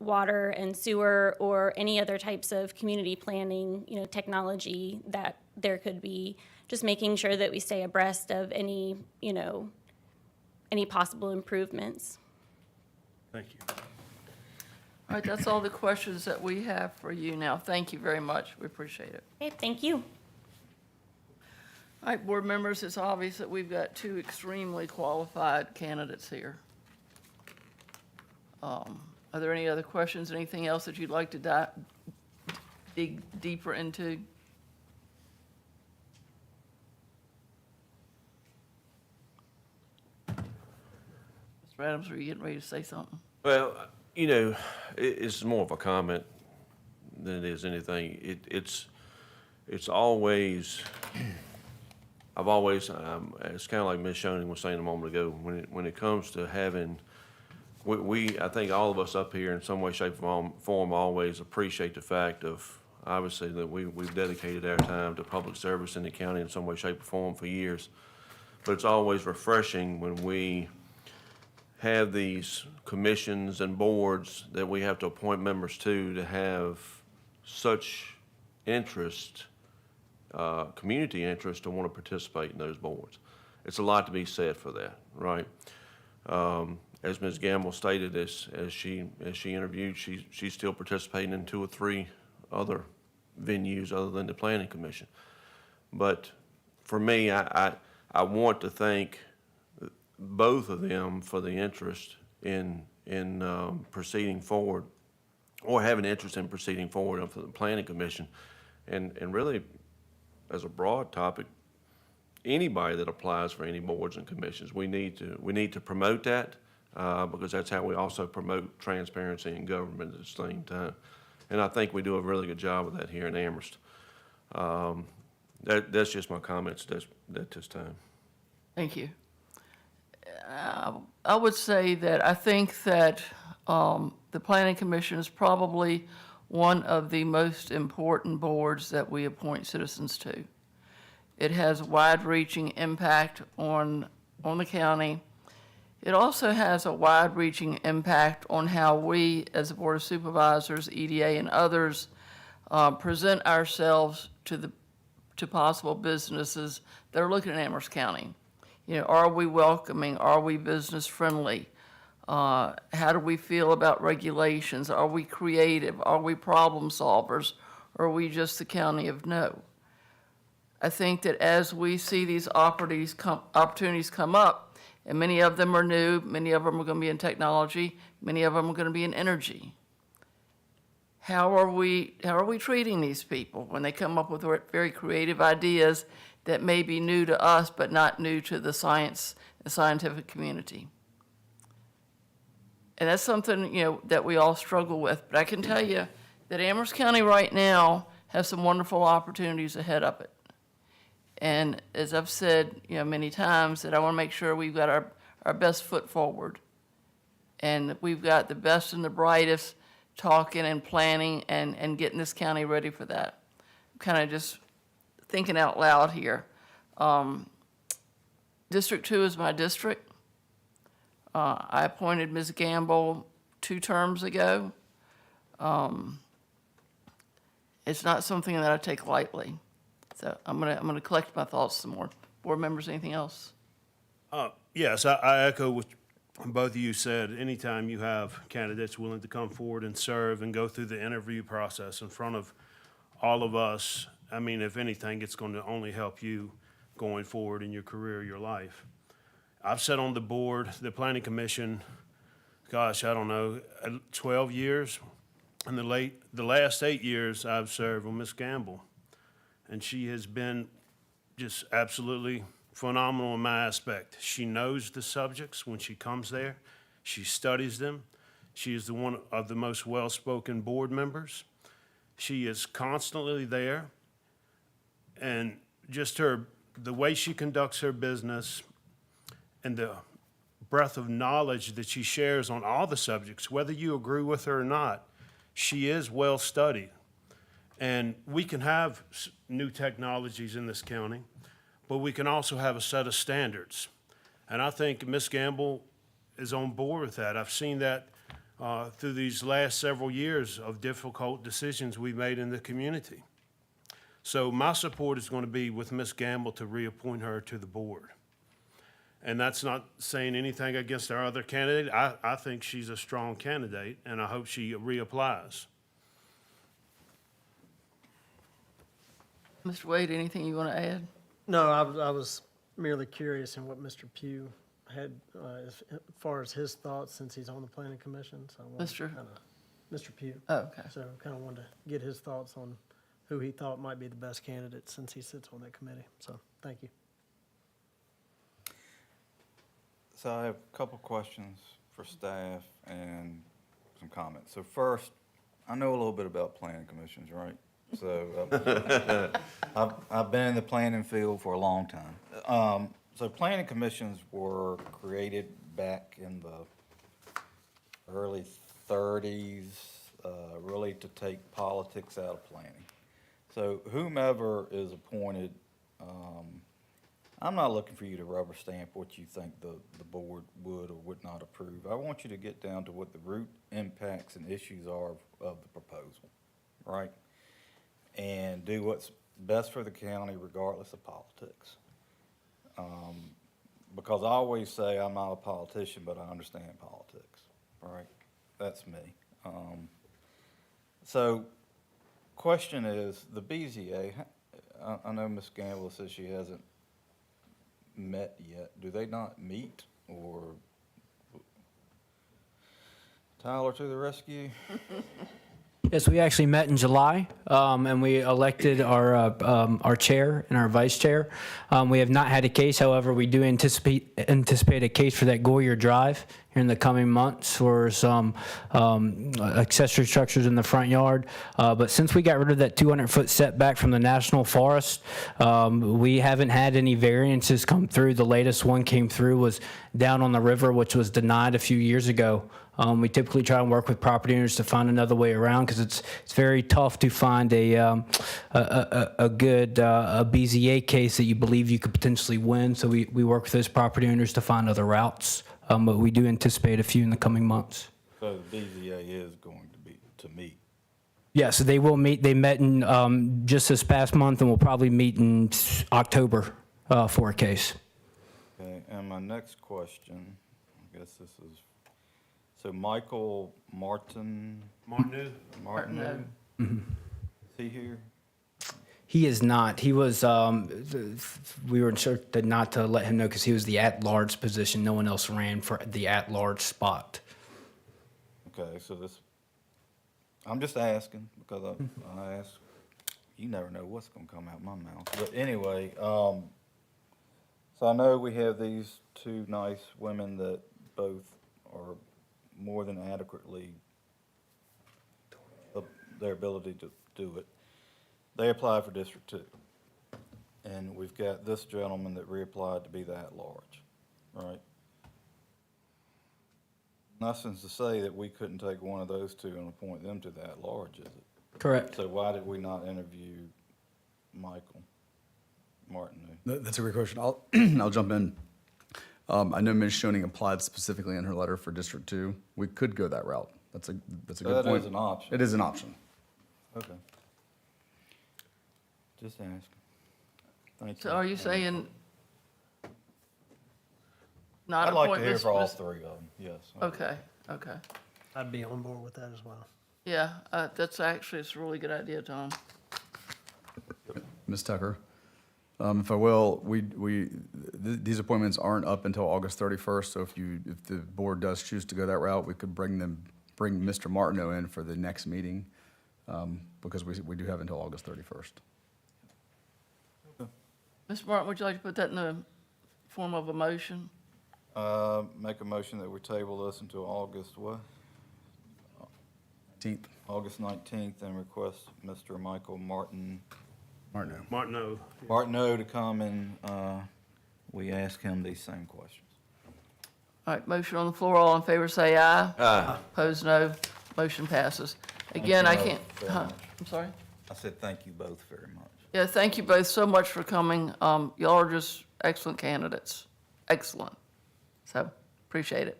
water and sewer or any other types of community planning, technology that there could be, just making sure that we stay abreast of any possible improvements. Thank you. All right, that's all the questions that we have for you now. Thank you very much. We appreciate it. Okay, thank you. All right, board members, it's obvious that we've got two extremely qualified candidates here. Are there any other questions, anything else that you'd like to dig deeper into? Adams, were you getting ready to say something? Well, you know, it's more of a comment than it is anything. It's always, I've always, it's kind of like Ms. Shoning was saying a moment ago, when it comes to having, I think all of us up here in some way, shape, or form always appreciate the fact of, obviously, that we've dedicated our time to public service in the county in some way, shape, or form for years. But it's always refreshing when we have these commissions and boards that we have to appoint members to have such interest, community interest, to want to participate in those boards. It's a lot to be said for that, right? As Ms. Gamble stated, as she interviewed, she's still participating in 2 or 3 other venues other than the Planning Commission. But for me, I want to thank both of them for the interest in proceeding forward, or having interest in proceeding forward for the Planning Commission. And really, as a broad topic, anybody that applies for any boards and commissions, we need to promote that, because that's how we also promote transparency in government at the same time. And I think we do a really good job of that here in Amherst. That's just my comments at this time. Thank you. I would say that I think that the Planning Commission is probably one of the most important boards that we appoint citizens to. It has wide-reaching impact on the county. It also has a wide-reaching impact on how we, as a Board of Supervisors, EDA, and others, present ourselves to possible businesses that are looking at Amherst County. You know, are we welcoming? Are we business-friendly? How do we feel about regulations? Are we creative? Are we problem solvers? Or are we just the county of no? I think that as we see these opportunities come up, and many of them are new, many of them are going to be in technology, many of them are going to be in energy. How are we treating these people when they come up with very creative ideas that may be new to us but not new to the scientific community? And that's something, you know, that we all struggle with. But I can tell you that Amherst County right now has some wonderful opportunities ahead of it. And as I've said, you know, many times, that I want to make sure we've got our best foot forward. And we've got the best and the brightest talking and planning and getting this county ready for that. I'm kind of just thinking out loud here. District 2 is my district. I appointed Ms. Gamble 2 terms ago. It's not something that I take lightly. So I'm gonna collect my thoughts some more. Board members, anything else? Yes, I echo what both of you said. Anytime you have candidates willing to come forward and serve and go through the interview process in front of all of us, I mean, if anything, it's going to only help you going forward in your career, your life. I've sat on the board, the Planning Commission, gosh, I don't know, 12 years. In the last 8 years, I've served with Ms. Gamble. And she has been just absolutely phenomenal in my aspect. She knows the subjects when she comes there. She studies them. She is one of the most well-spoken board members. She is constantly there. And just the way she conducts her business and the breadth of knowledge that she shares on all the subjects, whether you agree with her or not, she is well studied. And we can have new technologies in this county, but we can also have a set of standards. And I think Ms. Gamble is on board with that. I've seen that through these last several years of difficult decisions we made in the community. So my support is going to be with Ms. Gamble to reappoint her to the board. And that's not saying anything against our other candidate. I think she's a strong candidate, and I hope she reapplies. Mr. Wade, anything you want to add? No, I was merely curious in what Mr. Pugh had as far as his thoughts, since he's on the Planning Commission. So Mr. Pugh. Oh, okay. So kind of wanted to get his thoughts on who he thought might be the best candidate since he sits on that committee. So thank you. So I have a couple questions for staff and some comments. So first, I know a little bit about planning commissions, right? So I've been in the planning field for a long time. So planning commissions were created back in the early 30s, really to take politics out of planning. So whomever is appointed, I'm not looking for you to rubber stamp what you think the board would or would not approve. I want you to get down to what the root impacts and issues are of the proposal, right? And do what's best for the county regardless of politics. Because I always say I'm not a politician, but I understand politics, right? That's me. So question is, the BZA, I know Ms. Gamble says she hasn't met yet. Do they not meet, or Tyler to the rescue? Yes, we actually met in July, and we elected our chair and our vice chair. We have not had a case, however, we do anticipate a case for that Goyer Drive here in the coming months for some accessory structures in the front yard. But since we got rid of that 200-foot setback from the National Forest, we haven't had any variances come through. The latest one came through was down on the river, which was denied a few years ago. We typically try and work with property owners to find another way around because it's very tough to find a good BZA case that you believe you could potentially win. So we work with those property owners to find other routes, but we do anticipate a few in the coming months. So the BZA is going to meet. Yes, they will meet. They met in just this past month, and will probably meet in October for a case. Okay, and my next question, I guess this is, so Michael Martineau? Is he here? He is not. He was, we were instructed not to let him know because he was the at-large position. No one else ran for the at-large spot. Okay, so this, I'm just asking because I ask, you never know what's gonna come out my mouth. But anyway, so I know we have these two nice women that both are more than adequately their ability to do it. They applied for District 2. And we've got this gentleman that reapplied to be the at-large, right? Nothing's to say that we couldn't take one of those two and appoint them to the at-large, is it? Correct. So why did we not interview Michael Martineau? That's a great question. I'll jump in. I know Ms. Schoening applied specifically in her letter for District 2. We could go that route. That's a good point. That is an option. It is an option. Okay. Just asking. Thank you. So are you saying not I'd like appoint to hear Ms. for all Ms. three of them, yes. Okay, okay. I'd be on board with that as well. Yeah, that's actually, it's a really good idea, Tom. Ms. Tucker, if I will, these appointments aren't up until August 31st, so if the board does choose to go that route, we could bring Mr. Martineau in for the next meeting, because we do have until August 31st. Ms. Martin, would you like to put that in the form of a motion? Make a motion that we table this until August what? 19th. August 19th, and request Mr. Michael Martineau. Martineau to come and, we ask him these same questions. All right, motion on the floor. All in favor, say aye. Aye. Opposed, no. Motion passes. Again, I Thank you can't, both very much. I'm sorry? I said thank you both very much. Yeah, thank you both so much for coming. Y'all are just excellent candidates. Excellent. So, appreciate it.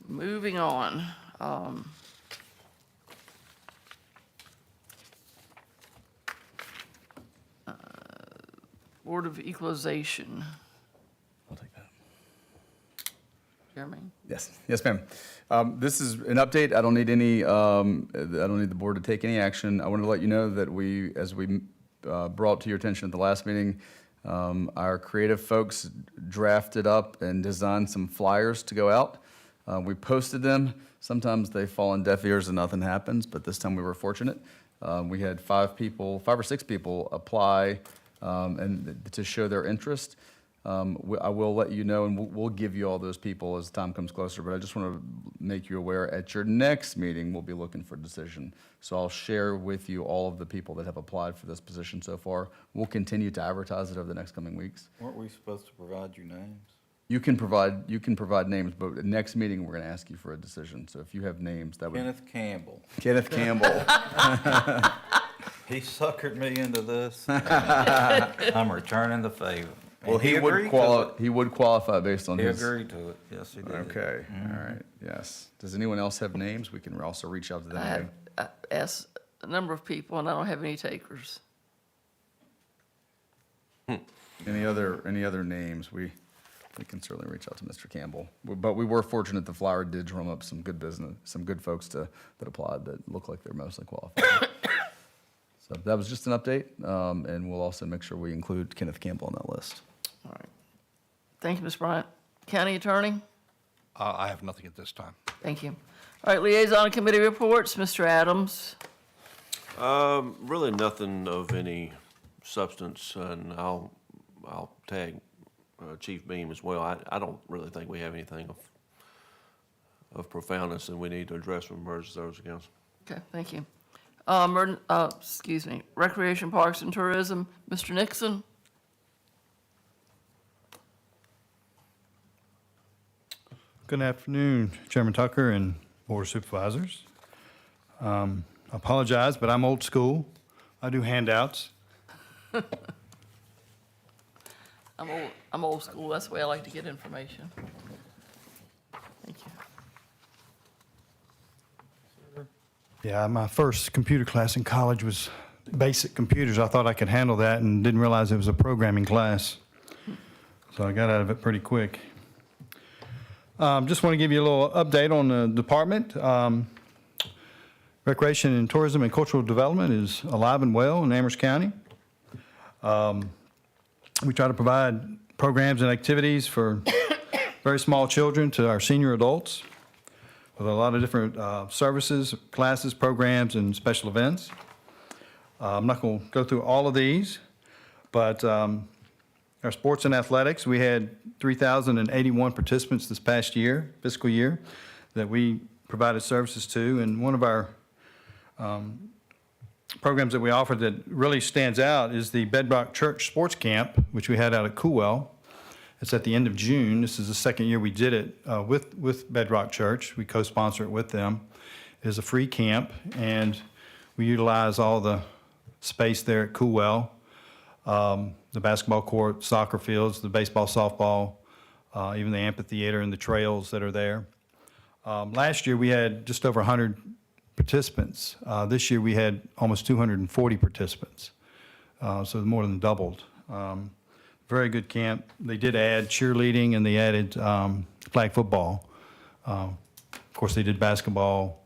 Moving on. Board of Equalization. I'll take that. Jeremy? Yes, ma'am. This is an update. I don't need the board to take any action. I wanted to let you know that as we brought to your attention at the last meeting, our creative folks drafted up and designed some flyers to go out. We posted them. Sometimes they fall on deaf ears and nothing happens, but this time we were fortunate. We had 5 or 6 people apply and to show their interest. I will let you know, and we'll give you all those people as time comes closer, but I just want to make you aware, at your next meeting, we'll be looking for a decision. So I'll share with you all of the people that have applied for this position so far. We'll continue to advertise it over the next coming weeks. Weren't we supposed to provide you names? You can provide names, but at next meeting, we're going to ask you for a decision. So if you have names, that would. Kenneth Campbell. Kenneth Campbell. He suckered me into this. I'm returning the favor. Well, And he would qualify based on He his. agreed to it. Yes, he did. Okay, all right, yes. Does anyone else have names? We can also reach out to I them. have asked a number of people, and I don't have any takers. Any other names? We can certainly reach out to Mr. Campbell. But we were fortunate the flyer did drum up some good business, some good folks that applied that look like they're mostly qualified. So that was just an update, and we'll also make sure we include Kenneth Campbell on that list. All right. Thank you, Ms. Bryant. County Attorney? I have nothing at this time. Thank you. All right, liaison and committee reports, Mr. Adams. Really nothing of any substance, and I'll tag Chief Beam as well. I don't really think we have anything of profoundness that we need to address from emergency service accounts. Okay, thank you. Recreation, Parks, and Tourism, Mr. Nixon? Good afternoon, Chairman Tucker and Board of Supervisors. I apologize, but I'm old school. I do handouts. I'm old school, that's the way I like to get information. Thank you. Yeah, my first computer class in college was basic computers. I thought I could handle that and didn't realize it was a programming class. So I got out of it pretty quick. Just want to give you a little update on the department. Recreation and Tourism and Cultural Development is alive and well in Amherst County. We try to provide programs and activities for very small children to our senior adults with a lot of different services, classes, programs, and special events. I'm not going to go through all of these, but our sports and athletics, we had 3,081 participants this past year, fiscal year, that we provided services to. And one of our programs that we offer that really stands out is the Bedrock Church Sports Camp, which we had out at Coolwell. It's at the end of June. This is the second year we did it with Bedrock Church. We co-sponsor it with them. It is a free camp, and we utilize all the space there at Coolwell, the basketball court, soccer fields, the baseball, softball, even the amphitheater and the trails that are there. Last year, we had just over 100 participants. This year, we had almost 240 participants, so more than doubled. Very good camp. They did add cheerleading, and they added flag football. Of course, they did basketball,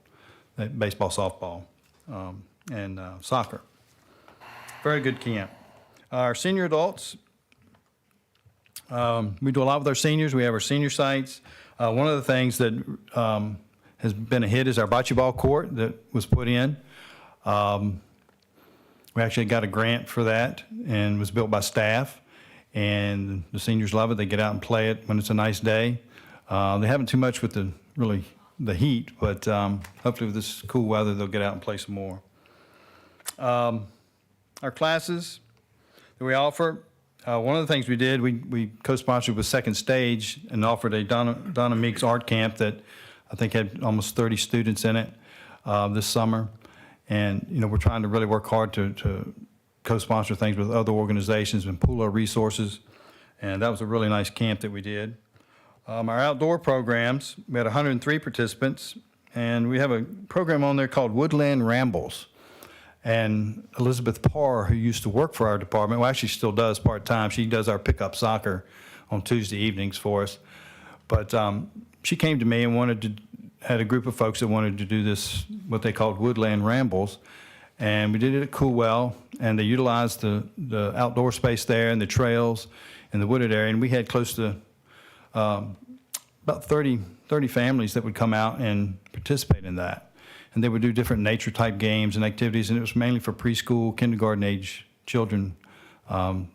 baseball, softball, and soccer. Very good camp. Our senior adults, we do a lot with our seniors. We have our senior sites. One of the things that has been a hit is our bocce ball court that was put in. We actually got a grant for that and was built by staff. And the seniors love it. They get out and play it when it's a nice day. They haven't too much with the heat, but hopefully with this cool weather, they'll get out and play some more. Our classes that we offer, one of the things we did, we co-sponsored with Second Stage and offered a Donna Meeks art camp that I think had almost 30 students in it this summer. And, you know, we're trying to really work hard to co-sponsor things with other organizations and pool our resources. And that was a really nice camp that we did. Our outdoor programs, we had 103 participants, and we have a program on there called Woodland Rambles. And Elizabeth Parr, who used to work for our department, well, actually still does part-time. She does our pickup soccer on Tuesday evenings for us. But she came to me and had a group of folks that wanted to do this, what they called Woodland Rambles. And we did it at Coolwell, and they utilized the outdoor space there and the trails and the wooded area. And we had close to about 30 families that would come out and participate in that. And they would do different nature-type games and activities, and it was mainly for preschool, kindergarten-age children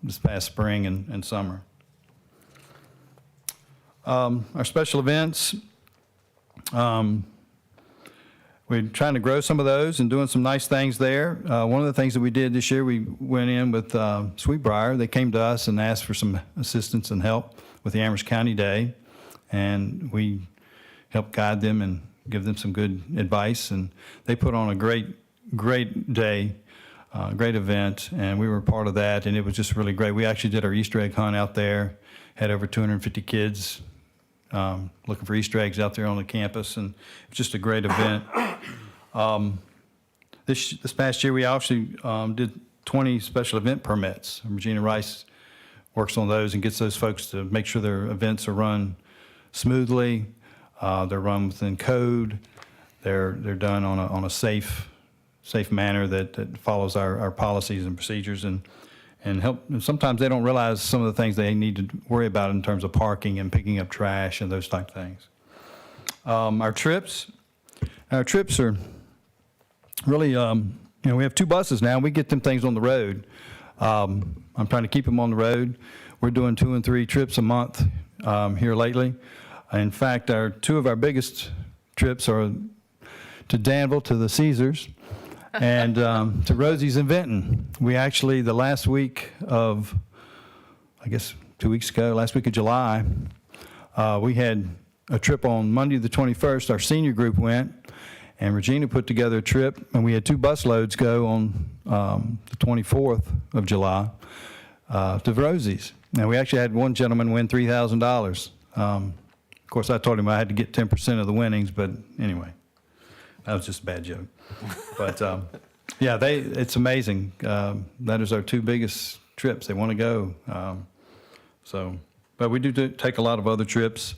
this past spring and summer. Our special events, we're trying to grow some of those and doing some nice things there. One of the things that we did this year, we went in with Sweetbriar. They came to us and asked for some assistance and help with the Amherst County Day, and we helped guide them and give them some good advice. And they put on a great day, great event, and we were part of that, and it was just really great. We actually did our Easter egg hunt out there, had over 250 kids looking for Easter eggs out there on the campus, and it was just a great event. This past year, we actually did 20 special event permits. Regina Rice works on those and gets those folks to make sure their events are run smoothly, they're run within code, they're done on a safe manner that follows our policies and procedures, and help. Sometimes they don't realize some of the things they need to worry about in terms of parking and picking up trash and those type of things. Our trips are really, we have 2 buses now. We get them things on the road. I'm trying to keep them on the road. We're doing 2 and 3 trips a month here lately. In fact, 2 of our biggest trips are to Danville, to the Caesars, and to Rosie's in Vinton. We actually, the last week of, I guess 2 weeks ago, last week of July, we had a trip on Monday the 21st. Our senior group went, and Regina put together a trip, and we had 2 bus loads go on the 24th of July to Rosie's. Now, we actually had one gentleman win $3,000. Of course, I told him I had to get 10% of the winnings, but anyway, that was just a bad joke. But yeah, it's amazing. That is our 2 biggest trips. They want to go. But we do take a lot of other trips.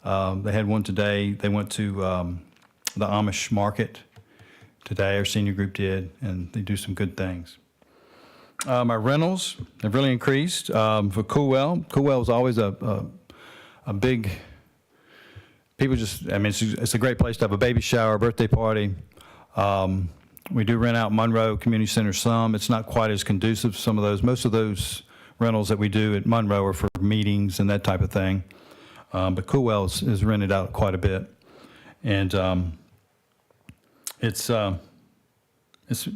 They had one today. They went to the Amish market today. Our senior group did, and they do some good things. Our rentals have really increased. For Coolwell is always a big. People just, it's a great place to have a baby shower, birthday party. We do rent out Monroe Community Center some. It's not quite as conducive, some of those. Most of those rentals that we do at Monroe are for meetings and that type of thing. But Coolwell is rented out quite a bit. And it's if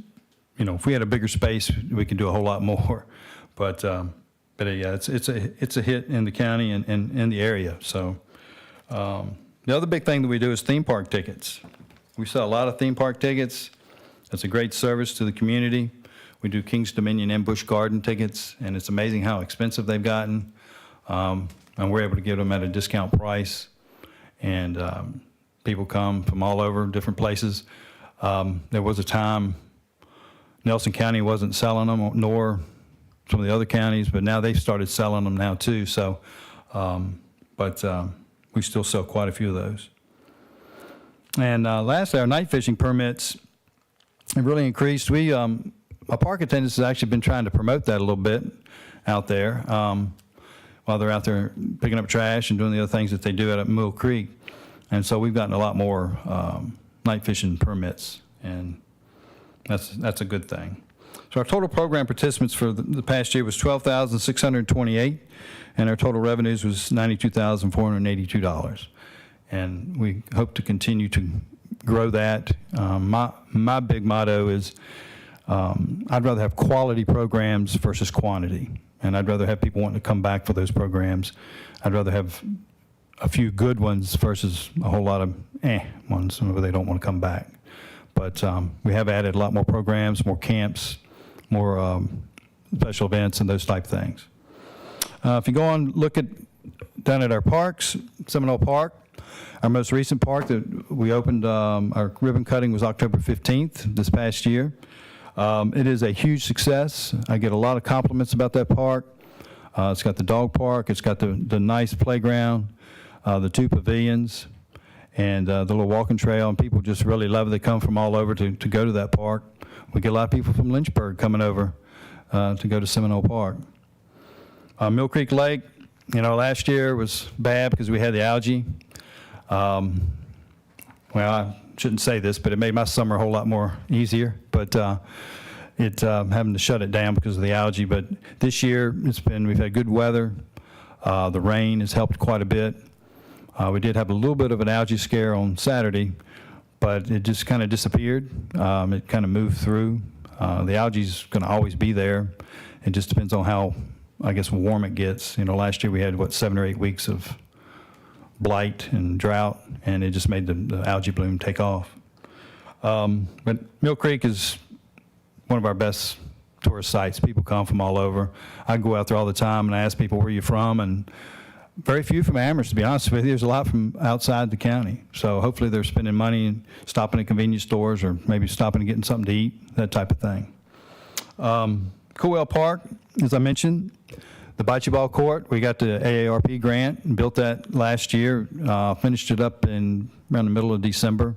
we had a bigger space, we could do a whole lot more. But yeah, it's a hit in the county and in the area. So the other big thing that we do is theme park tickets. We sell a lot of theme park tickets. It's a great service to the community. We do King's Dominion and Busch Garden tickets, and it's amazing how expensive they've gotten. And we're able to give them at a discount price. And people come from all over, different places. There was a time Nelson County wasn't selling them, nor some of the other counties, but now they've started selling them now too. So, we still sell quite a few of those. And lastly, our night fishing permits have really increased. Our park attendants has actually been trying to promote that a little bit out there while they're out there picking up trash and doing the other things that they do out at Mill Creek. And so we've gotten a lot more night fishing permits, and that's a good thing. So our total program participants for the past year was 12,628, and our total revenues was $92,482. And we hope to continue to grow that. My big motto is I'd rather have quality programs versus quantity, and I'd rather have people wanting to come back for those programs. I'd rather have a few good ones versus a whole lot of ones where they don't want to come back. But we have added a lot more programs, more camps, more special events and those type things. If you go on, look down at our parks, Seminole Park, our most recent park that we opened, our ribbon cutting was October 15th this past year. It is a huge success. I get a lot of compliments about that park. It's got the dog park, it's got the nice playground, the 2 pavilions, and the little walking trail, and people just really love it. They come from all over to go to that park. We get a lot of people from Lynchburg coming over to go to Seminole Park. Mill Creek Lake, last year was bad because we had the algae. Well, I shouldn't say this, but it made my summer a whole lot more easier. But having to shut it down because of the algae. But this year we've had good weather. The rain has helped quite a bit. We did have a little bit of an algae scare on Saturday, but it just kind of disappeared. It kind of moved through. The algae's going to always be there. It just depends on how, I guess, warm it gets. You know, last year we had, 7 or 8 weeks of blight and drought, and it just made the algae bloom take off. But Mill Creek is one of our best tourist sites. People come from all over. I go out there all the time and I ask people, where are you from? And very few from Amherst, to be honest with you. There's a lot from outside the county. So hopefully they're spending money and stopping at convenience stores or maybe stopping and getting something to eat, that type of thing. Coolwell Park, as I mentioned, the bocce ball court, we got the AARP grant and built that last year, finished it up in around the middle of December.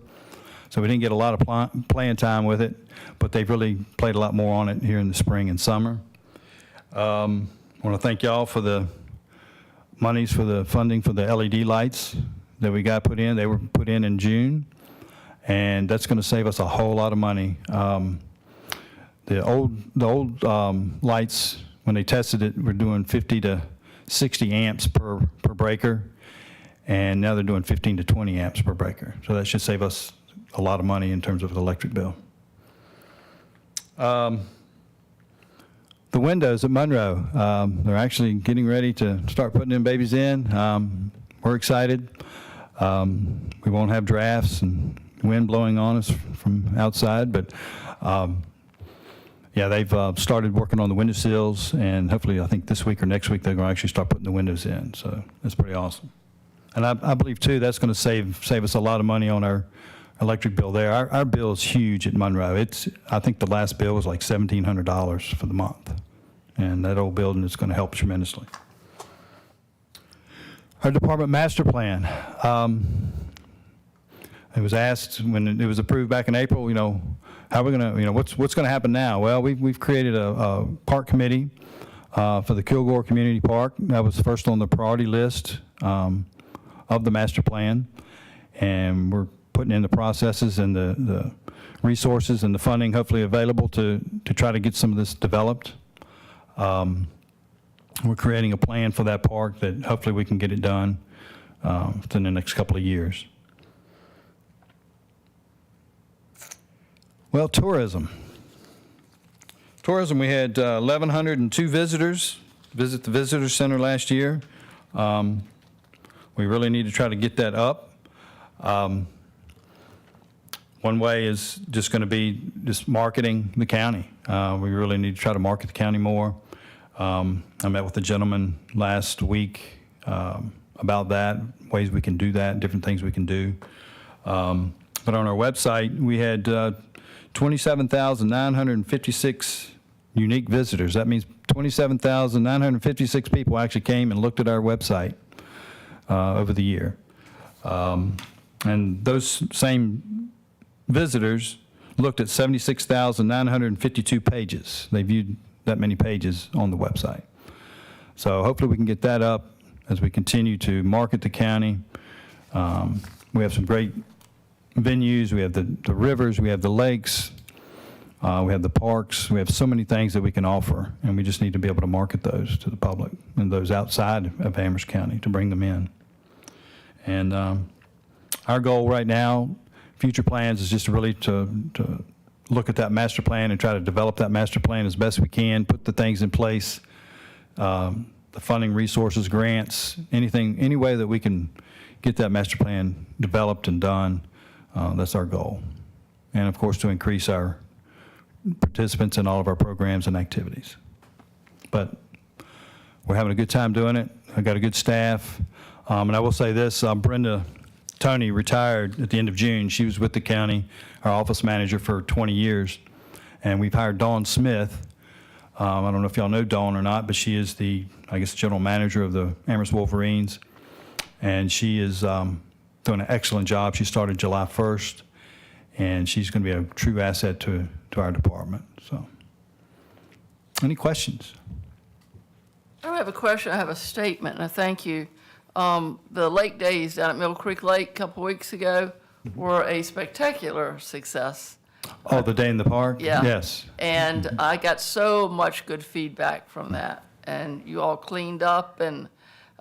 So we didn't get a lot of playing time with it, but they've really played a lot more on it here in the spring and summer. I want to thank y'all for the monies for the funding for the LED lights that we got put in. They were put in June, and that's going to save us a whole lot of money. The old lights, when they tested it, were doing 50 to 60 amps per breaker, and now they're doing 15 to 20 amps per breaker. So that should save us a lot of money in terms of the electric bill. The windows at Monroe, they're actually getting ready to start putting them babies in. We're excited. We won't have drafts and wind blowing on us from outside, but yeah, they've started working on the window sills, and hopefully, I think this week or next week, they're going to actually start putting the windows in. So that's pretty awesome. And I believe, too, that's going to save us a lot of money on our electric bill there. Our bill is huge at Monroe. I think the last bill was like $1,700 for the month. And that old building is going to help tremendously. Our department master plan. It was asked when it was approved back in April, you know, how are we going to, you know, what's going to happen now? Well, we've created a park committee for the Kilgore Community Park. That was first on the priority list of the master plan. And we're putting in the processes and the resources and the funding hopefully available to try to get some of this developed. We're creating a plan for that park that hopefully we can get it done within the next couple of years. Well, tourism. Tourism, we had 1,102 visitors visit the visitor center last year. We really need to try to get that up. One way is just going to be just marketing the county. We really need to try to market the county more. I met with a gentleman last week about that, ways we can do that, different things we can do. But on our website, we had 27,956 unique visitors. That means 27,956 people actually came and looked at our website over the year. And those same visitors looked at 76,952 pages. They viewed that many pages on the website. So hopefully we can get that up as we continue to market the county. We have some great venues. We have the rivers. We have the lakes. We have the parks. We have so many things that we can offer, and we just need to be able to market those to the public and those outside of Amherst County to bring them in. And our goal right now, future plans, is just really to look at that master plan and try to develop that master plan as best we can, put the things in place, the funding, resources, grants, anything, any way that we can get that master plan developed and done. That's our goal. And of course, to increase our participants in all of our programs and activities. But we're having a good time doing it. I've got a good staff. And I will say this, Brenda Tony retired at the end of June. She was with the county, our office manager, for 20 years. And we've hired Dawn Smith. I don't know if y'all know Dawn or not, but she is the, I guess, general manager of the Amherst Wolverines. And she is doing an excellent job. She started July 1st, and she's going to be a true asset to our department. So, any questions? I don't have a question, I have a statement, and a thank you. The lake days down at Mill Creek Lake a couple weeks ago were a spectacular success. Oh, the day in the park? Yeah. Yes. And I got so much good feedback from that. And you all cleaned up, and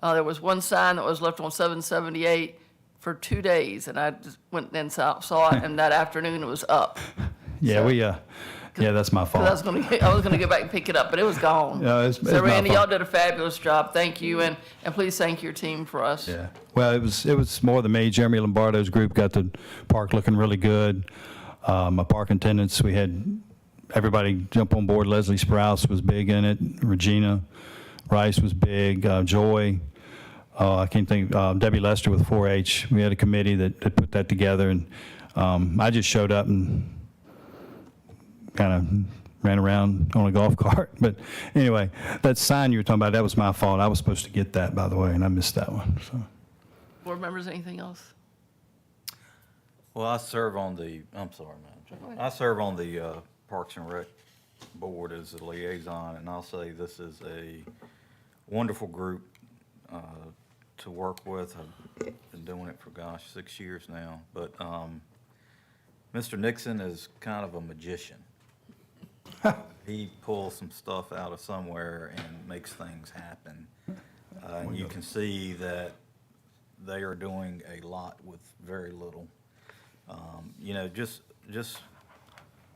There was one sign that was left on 778 for 2 days, and I just went and saw it, and that afternoon it was up. Yeah, that's my 'Cause I was fault. gonna go back and pick it up, but it was gone. No, it's So my Randy, fault. y'all did a fabulous job. Thank you, and please thank your team for us. Yeah, well, it was more than me. Jeremy Lombardo's group got the park looking really good. My park attendants, we had everybody jump on board. Leslie Sprouse was big in it. Regina Rice was big. Joy, I can't think, Debbie Lester with 4-H. We had a committee that put that together, and I just showed up and kind of ran around on a golf cart. But anyway, that sign you were talking about, that was my fault. I was supposed to get that, by the way, and I missed that one, so. Board members, anything else? Well, I serve on the, I'm sorry, Madam Chair. I serve on the Parks and Rec Board as a liaison, and I'll say this is a wonderful group to work with. I've been doing it for, 6 years now. But Mr. Nixon is kind of a magician. He pulls some stuff out of somewhere and makes things happen. And you can see that they are doing a lot with very little. Just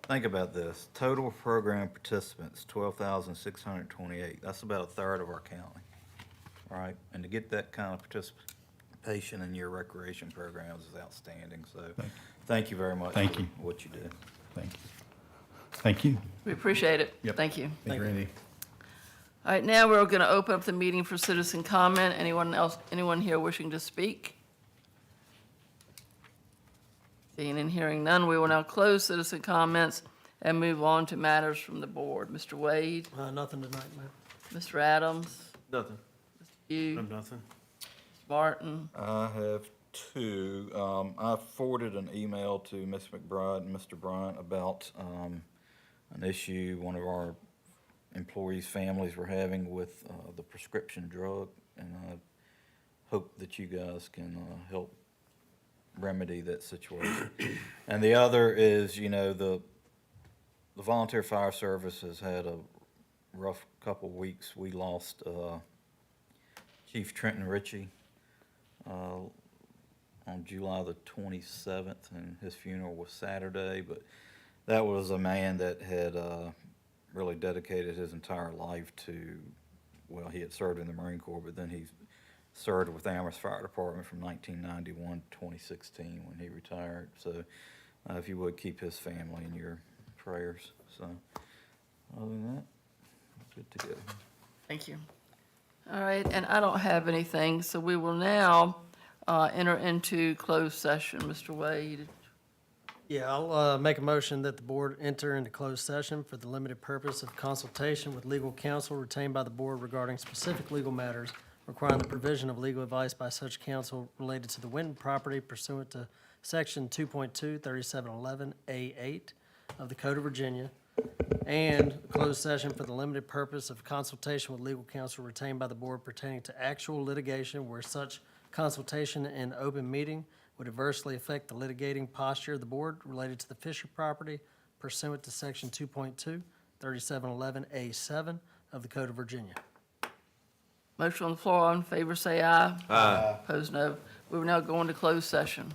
think about this. Total program participants, 12,628. That's about a third of our county, right? And to get that kind of participation in your recreation programs is outstanding. So thank you very much Thank for you. what you did. Thank you. Thank you. We appreciate it. Yep. Thank you. Thank you, Randy. All right, now we're going to open up the meeting for citizen comment. Anyone here wishing to speak? Seeing and hearing none, we will now close citizen comments and move on to matters from the board. Mr. Wade, Nothing tonight, ma'am. Mr. Adams, Nothing. you, I'm nothing. I have two. I forwarded an email to Ms. McBride and Mr. Bryant about an issue one of our employees' families were having with the prescription drug, and I hope that you guys can help remedy that situation. And the other is, the volunteer fire service has had a rough couple weeks. We lost Chief Trenton Ritchie on July the 27th, and his funeral was Saturday. But that was a man that had really dedicated his entire life to, well, he had served in the Marine Corps, but then he served with the Amherst Fire Department from 1991 to 2016 when he retired. So if you would keep his family in your prayers. So other than that, good to go. thank you. All right, and I don't have anything, so we will now enter into closed session. Mr. Wade, Yeah, I'll make a motion that the board enter into closed session for the limited purpose of consultation with legal counsel retained by the board regarding specific legal matters requiring the provision of legal advice by such counsel related to the Winton property pursuant to Section 2.2, 3711A8 of the Code of Virginia, and a closed session for the limited purpose of consultation with legal counsel retained by the board pertaining to actual litigation where such consultation in open meeting would adversely affect the litigating posture of the board related to the Fisher property pursuant to Section 2.2, 3711A7 of the Code of Virginia. motion on the floor. All in favor, say aye. Aye. Opposed, no. We will now go into closed session.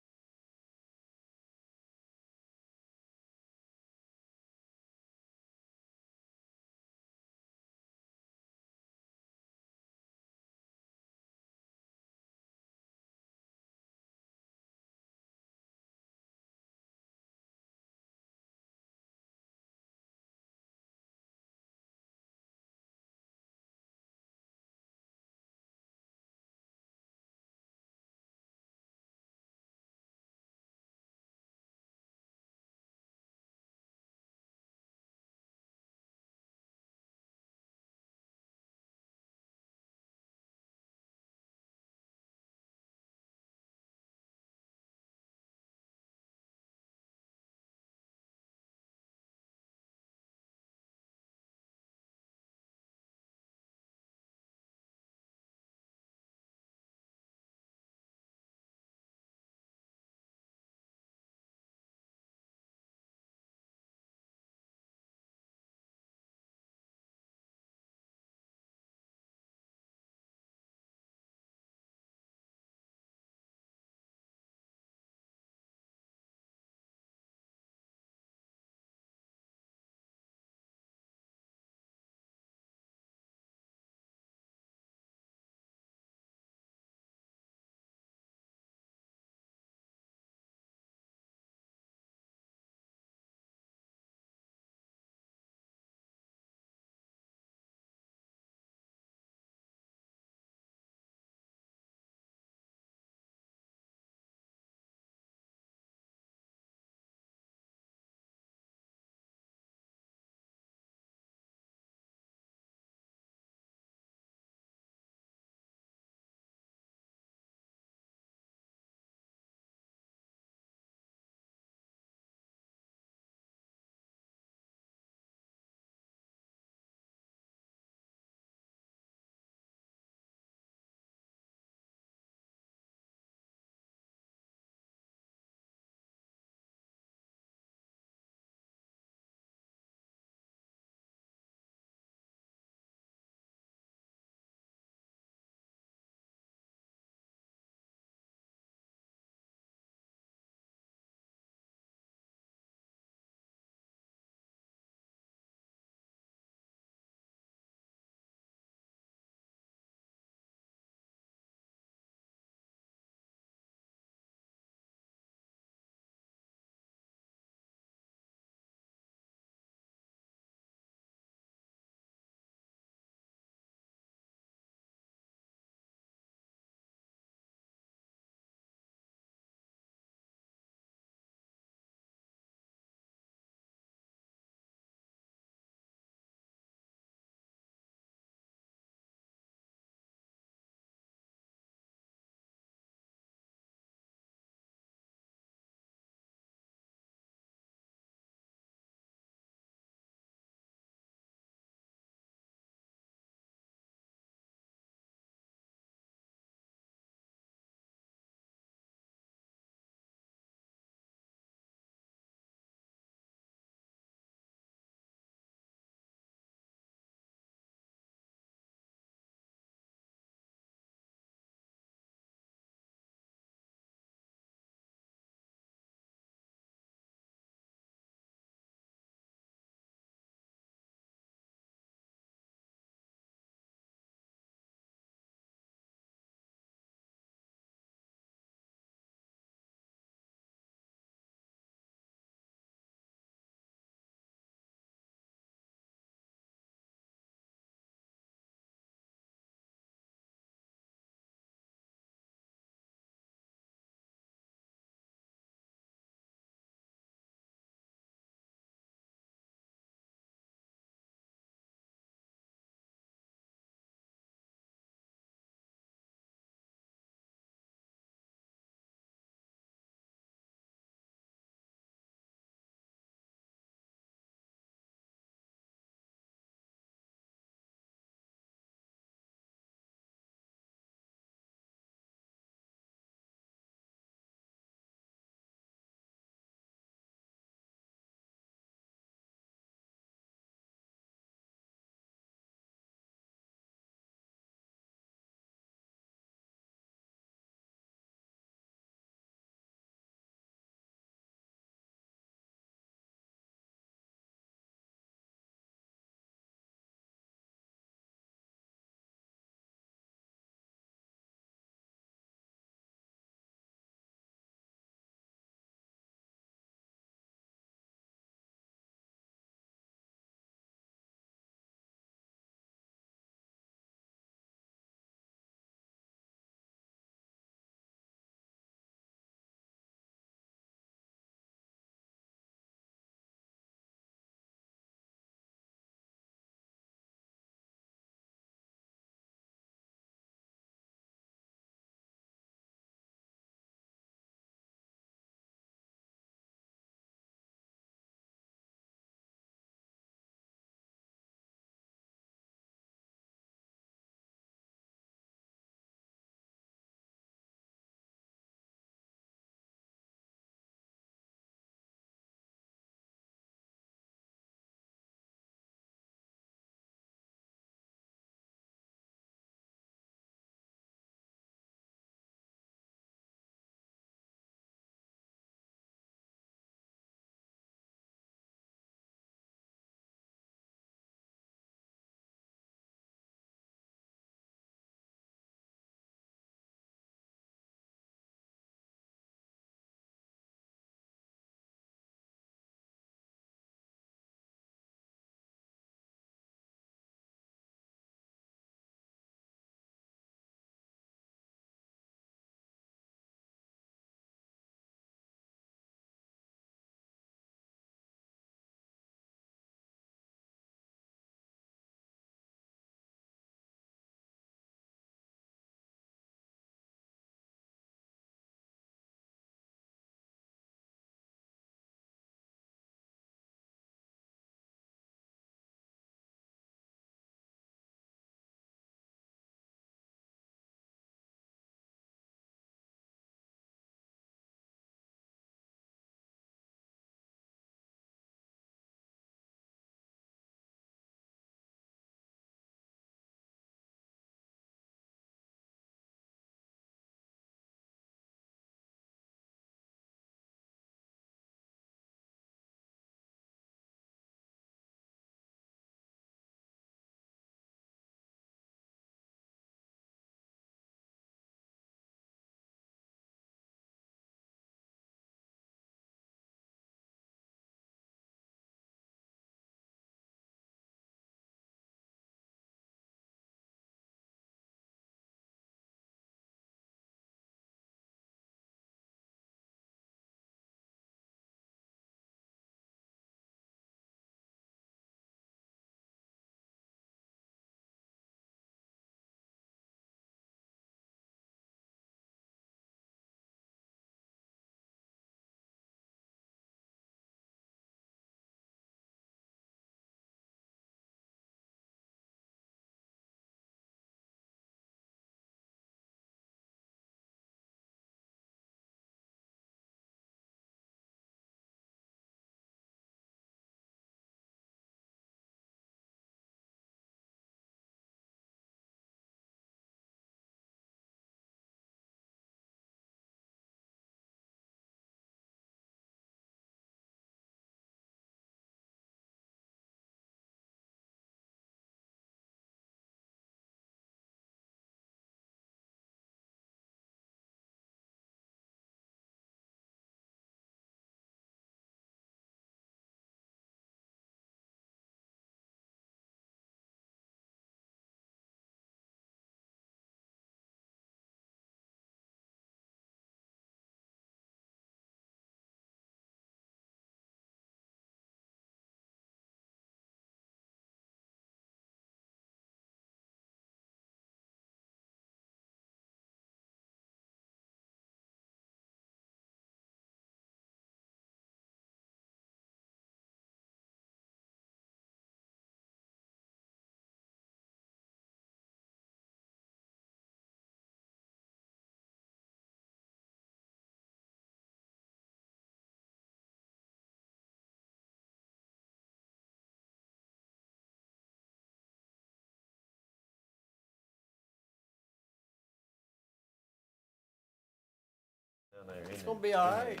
there, isn't it? It's gonna be all right.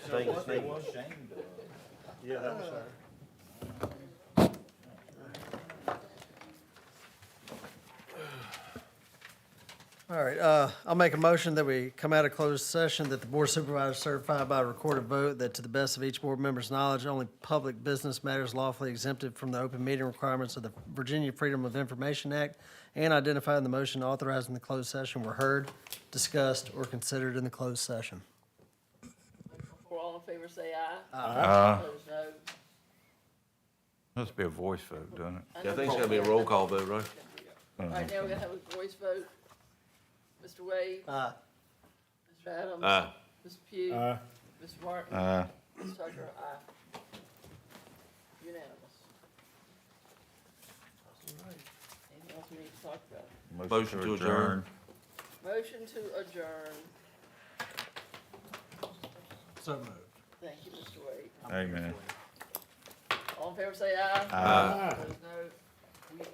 Stink. Yeah, that was her. All right, I'll make a motion that we come out of closed session, that the board of supervisors certify by recorded vote that to the best of each board member's knowledge, only public business matters lawfully exempted from the open meeting requirements of the Virginia Freedom of Information Act and identified in the motion authorizing the closed session were heard, discussed, or considered in the closed session. Before all in favor say aye. Opposed, no. Must be a voice vote, doesn't it? Yeah, I think it's gotta be a roll call vote, right? All right, now we're gonna have a voice vote. Mr. Wade? Aye. Mr. Adams? Aye. Mr. Pugh? Aye. Mr. Martin? Aye. Ms. Tucker? Aye. Unanimous. Anything else we need to talk about? Motion to adjourn. Motion to adjourn. So moved. Thank you, Mr. Wade. Amen. All in favor say aye. Aye. Opposed, no. We are.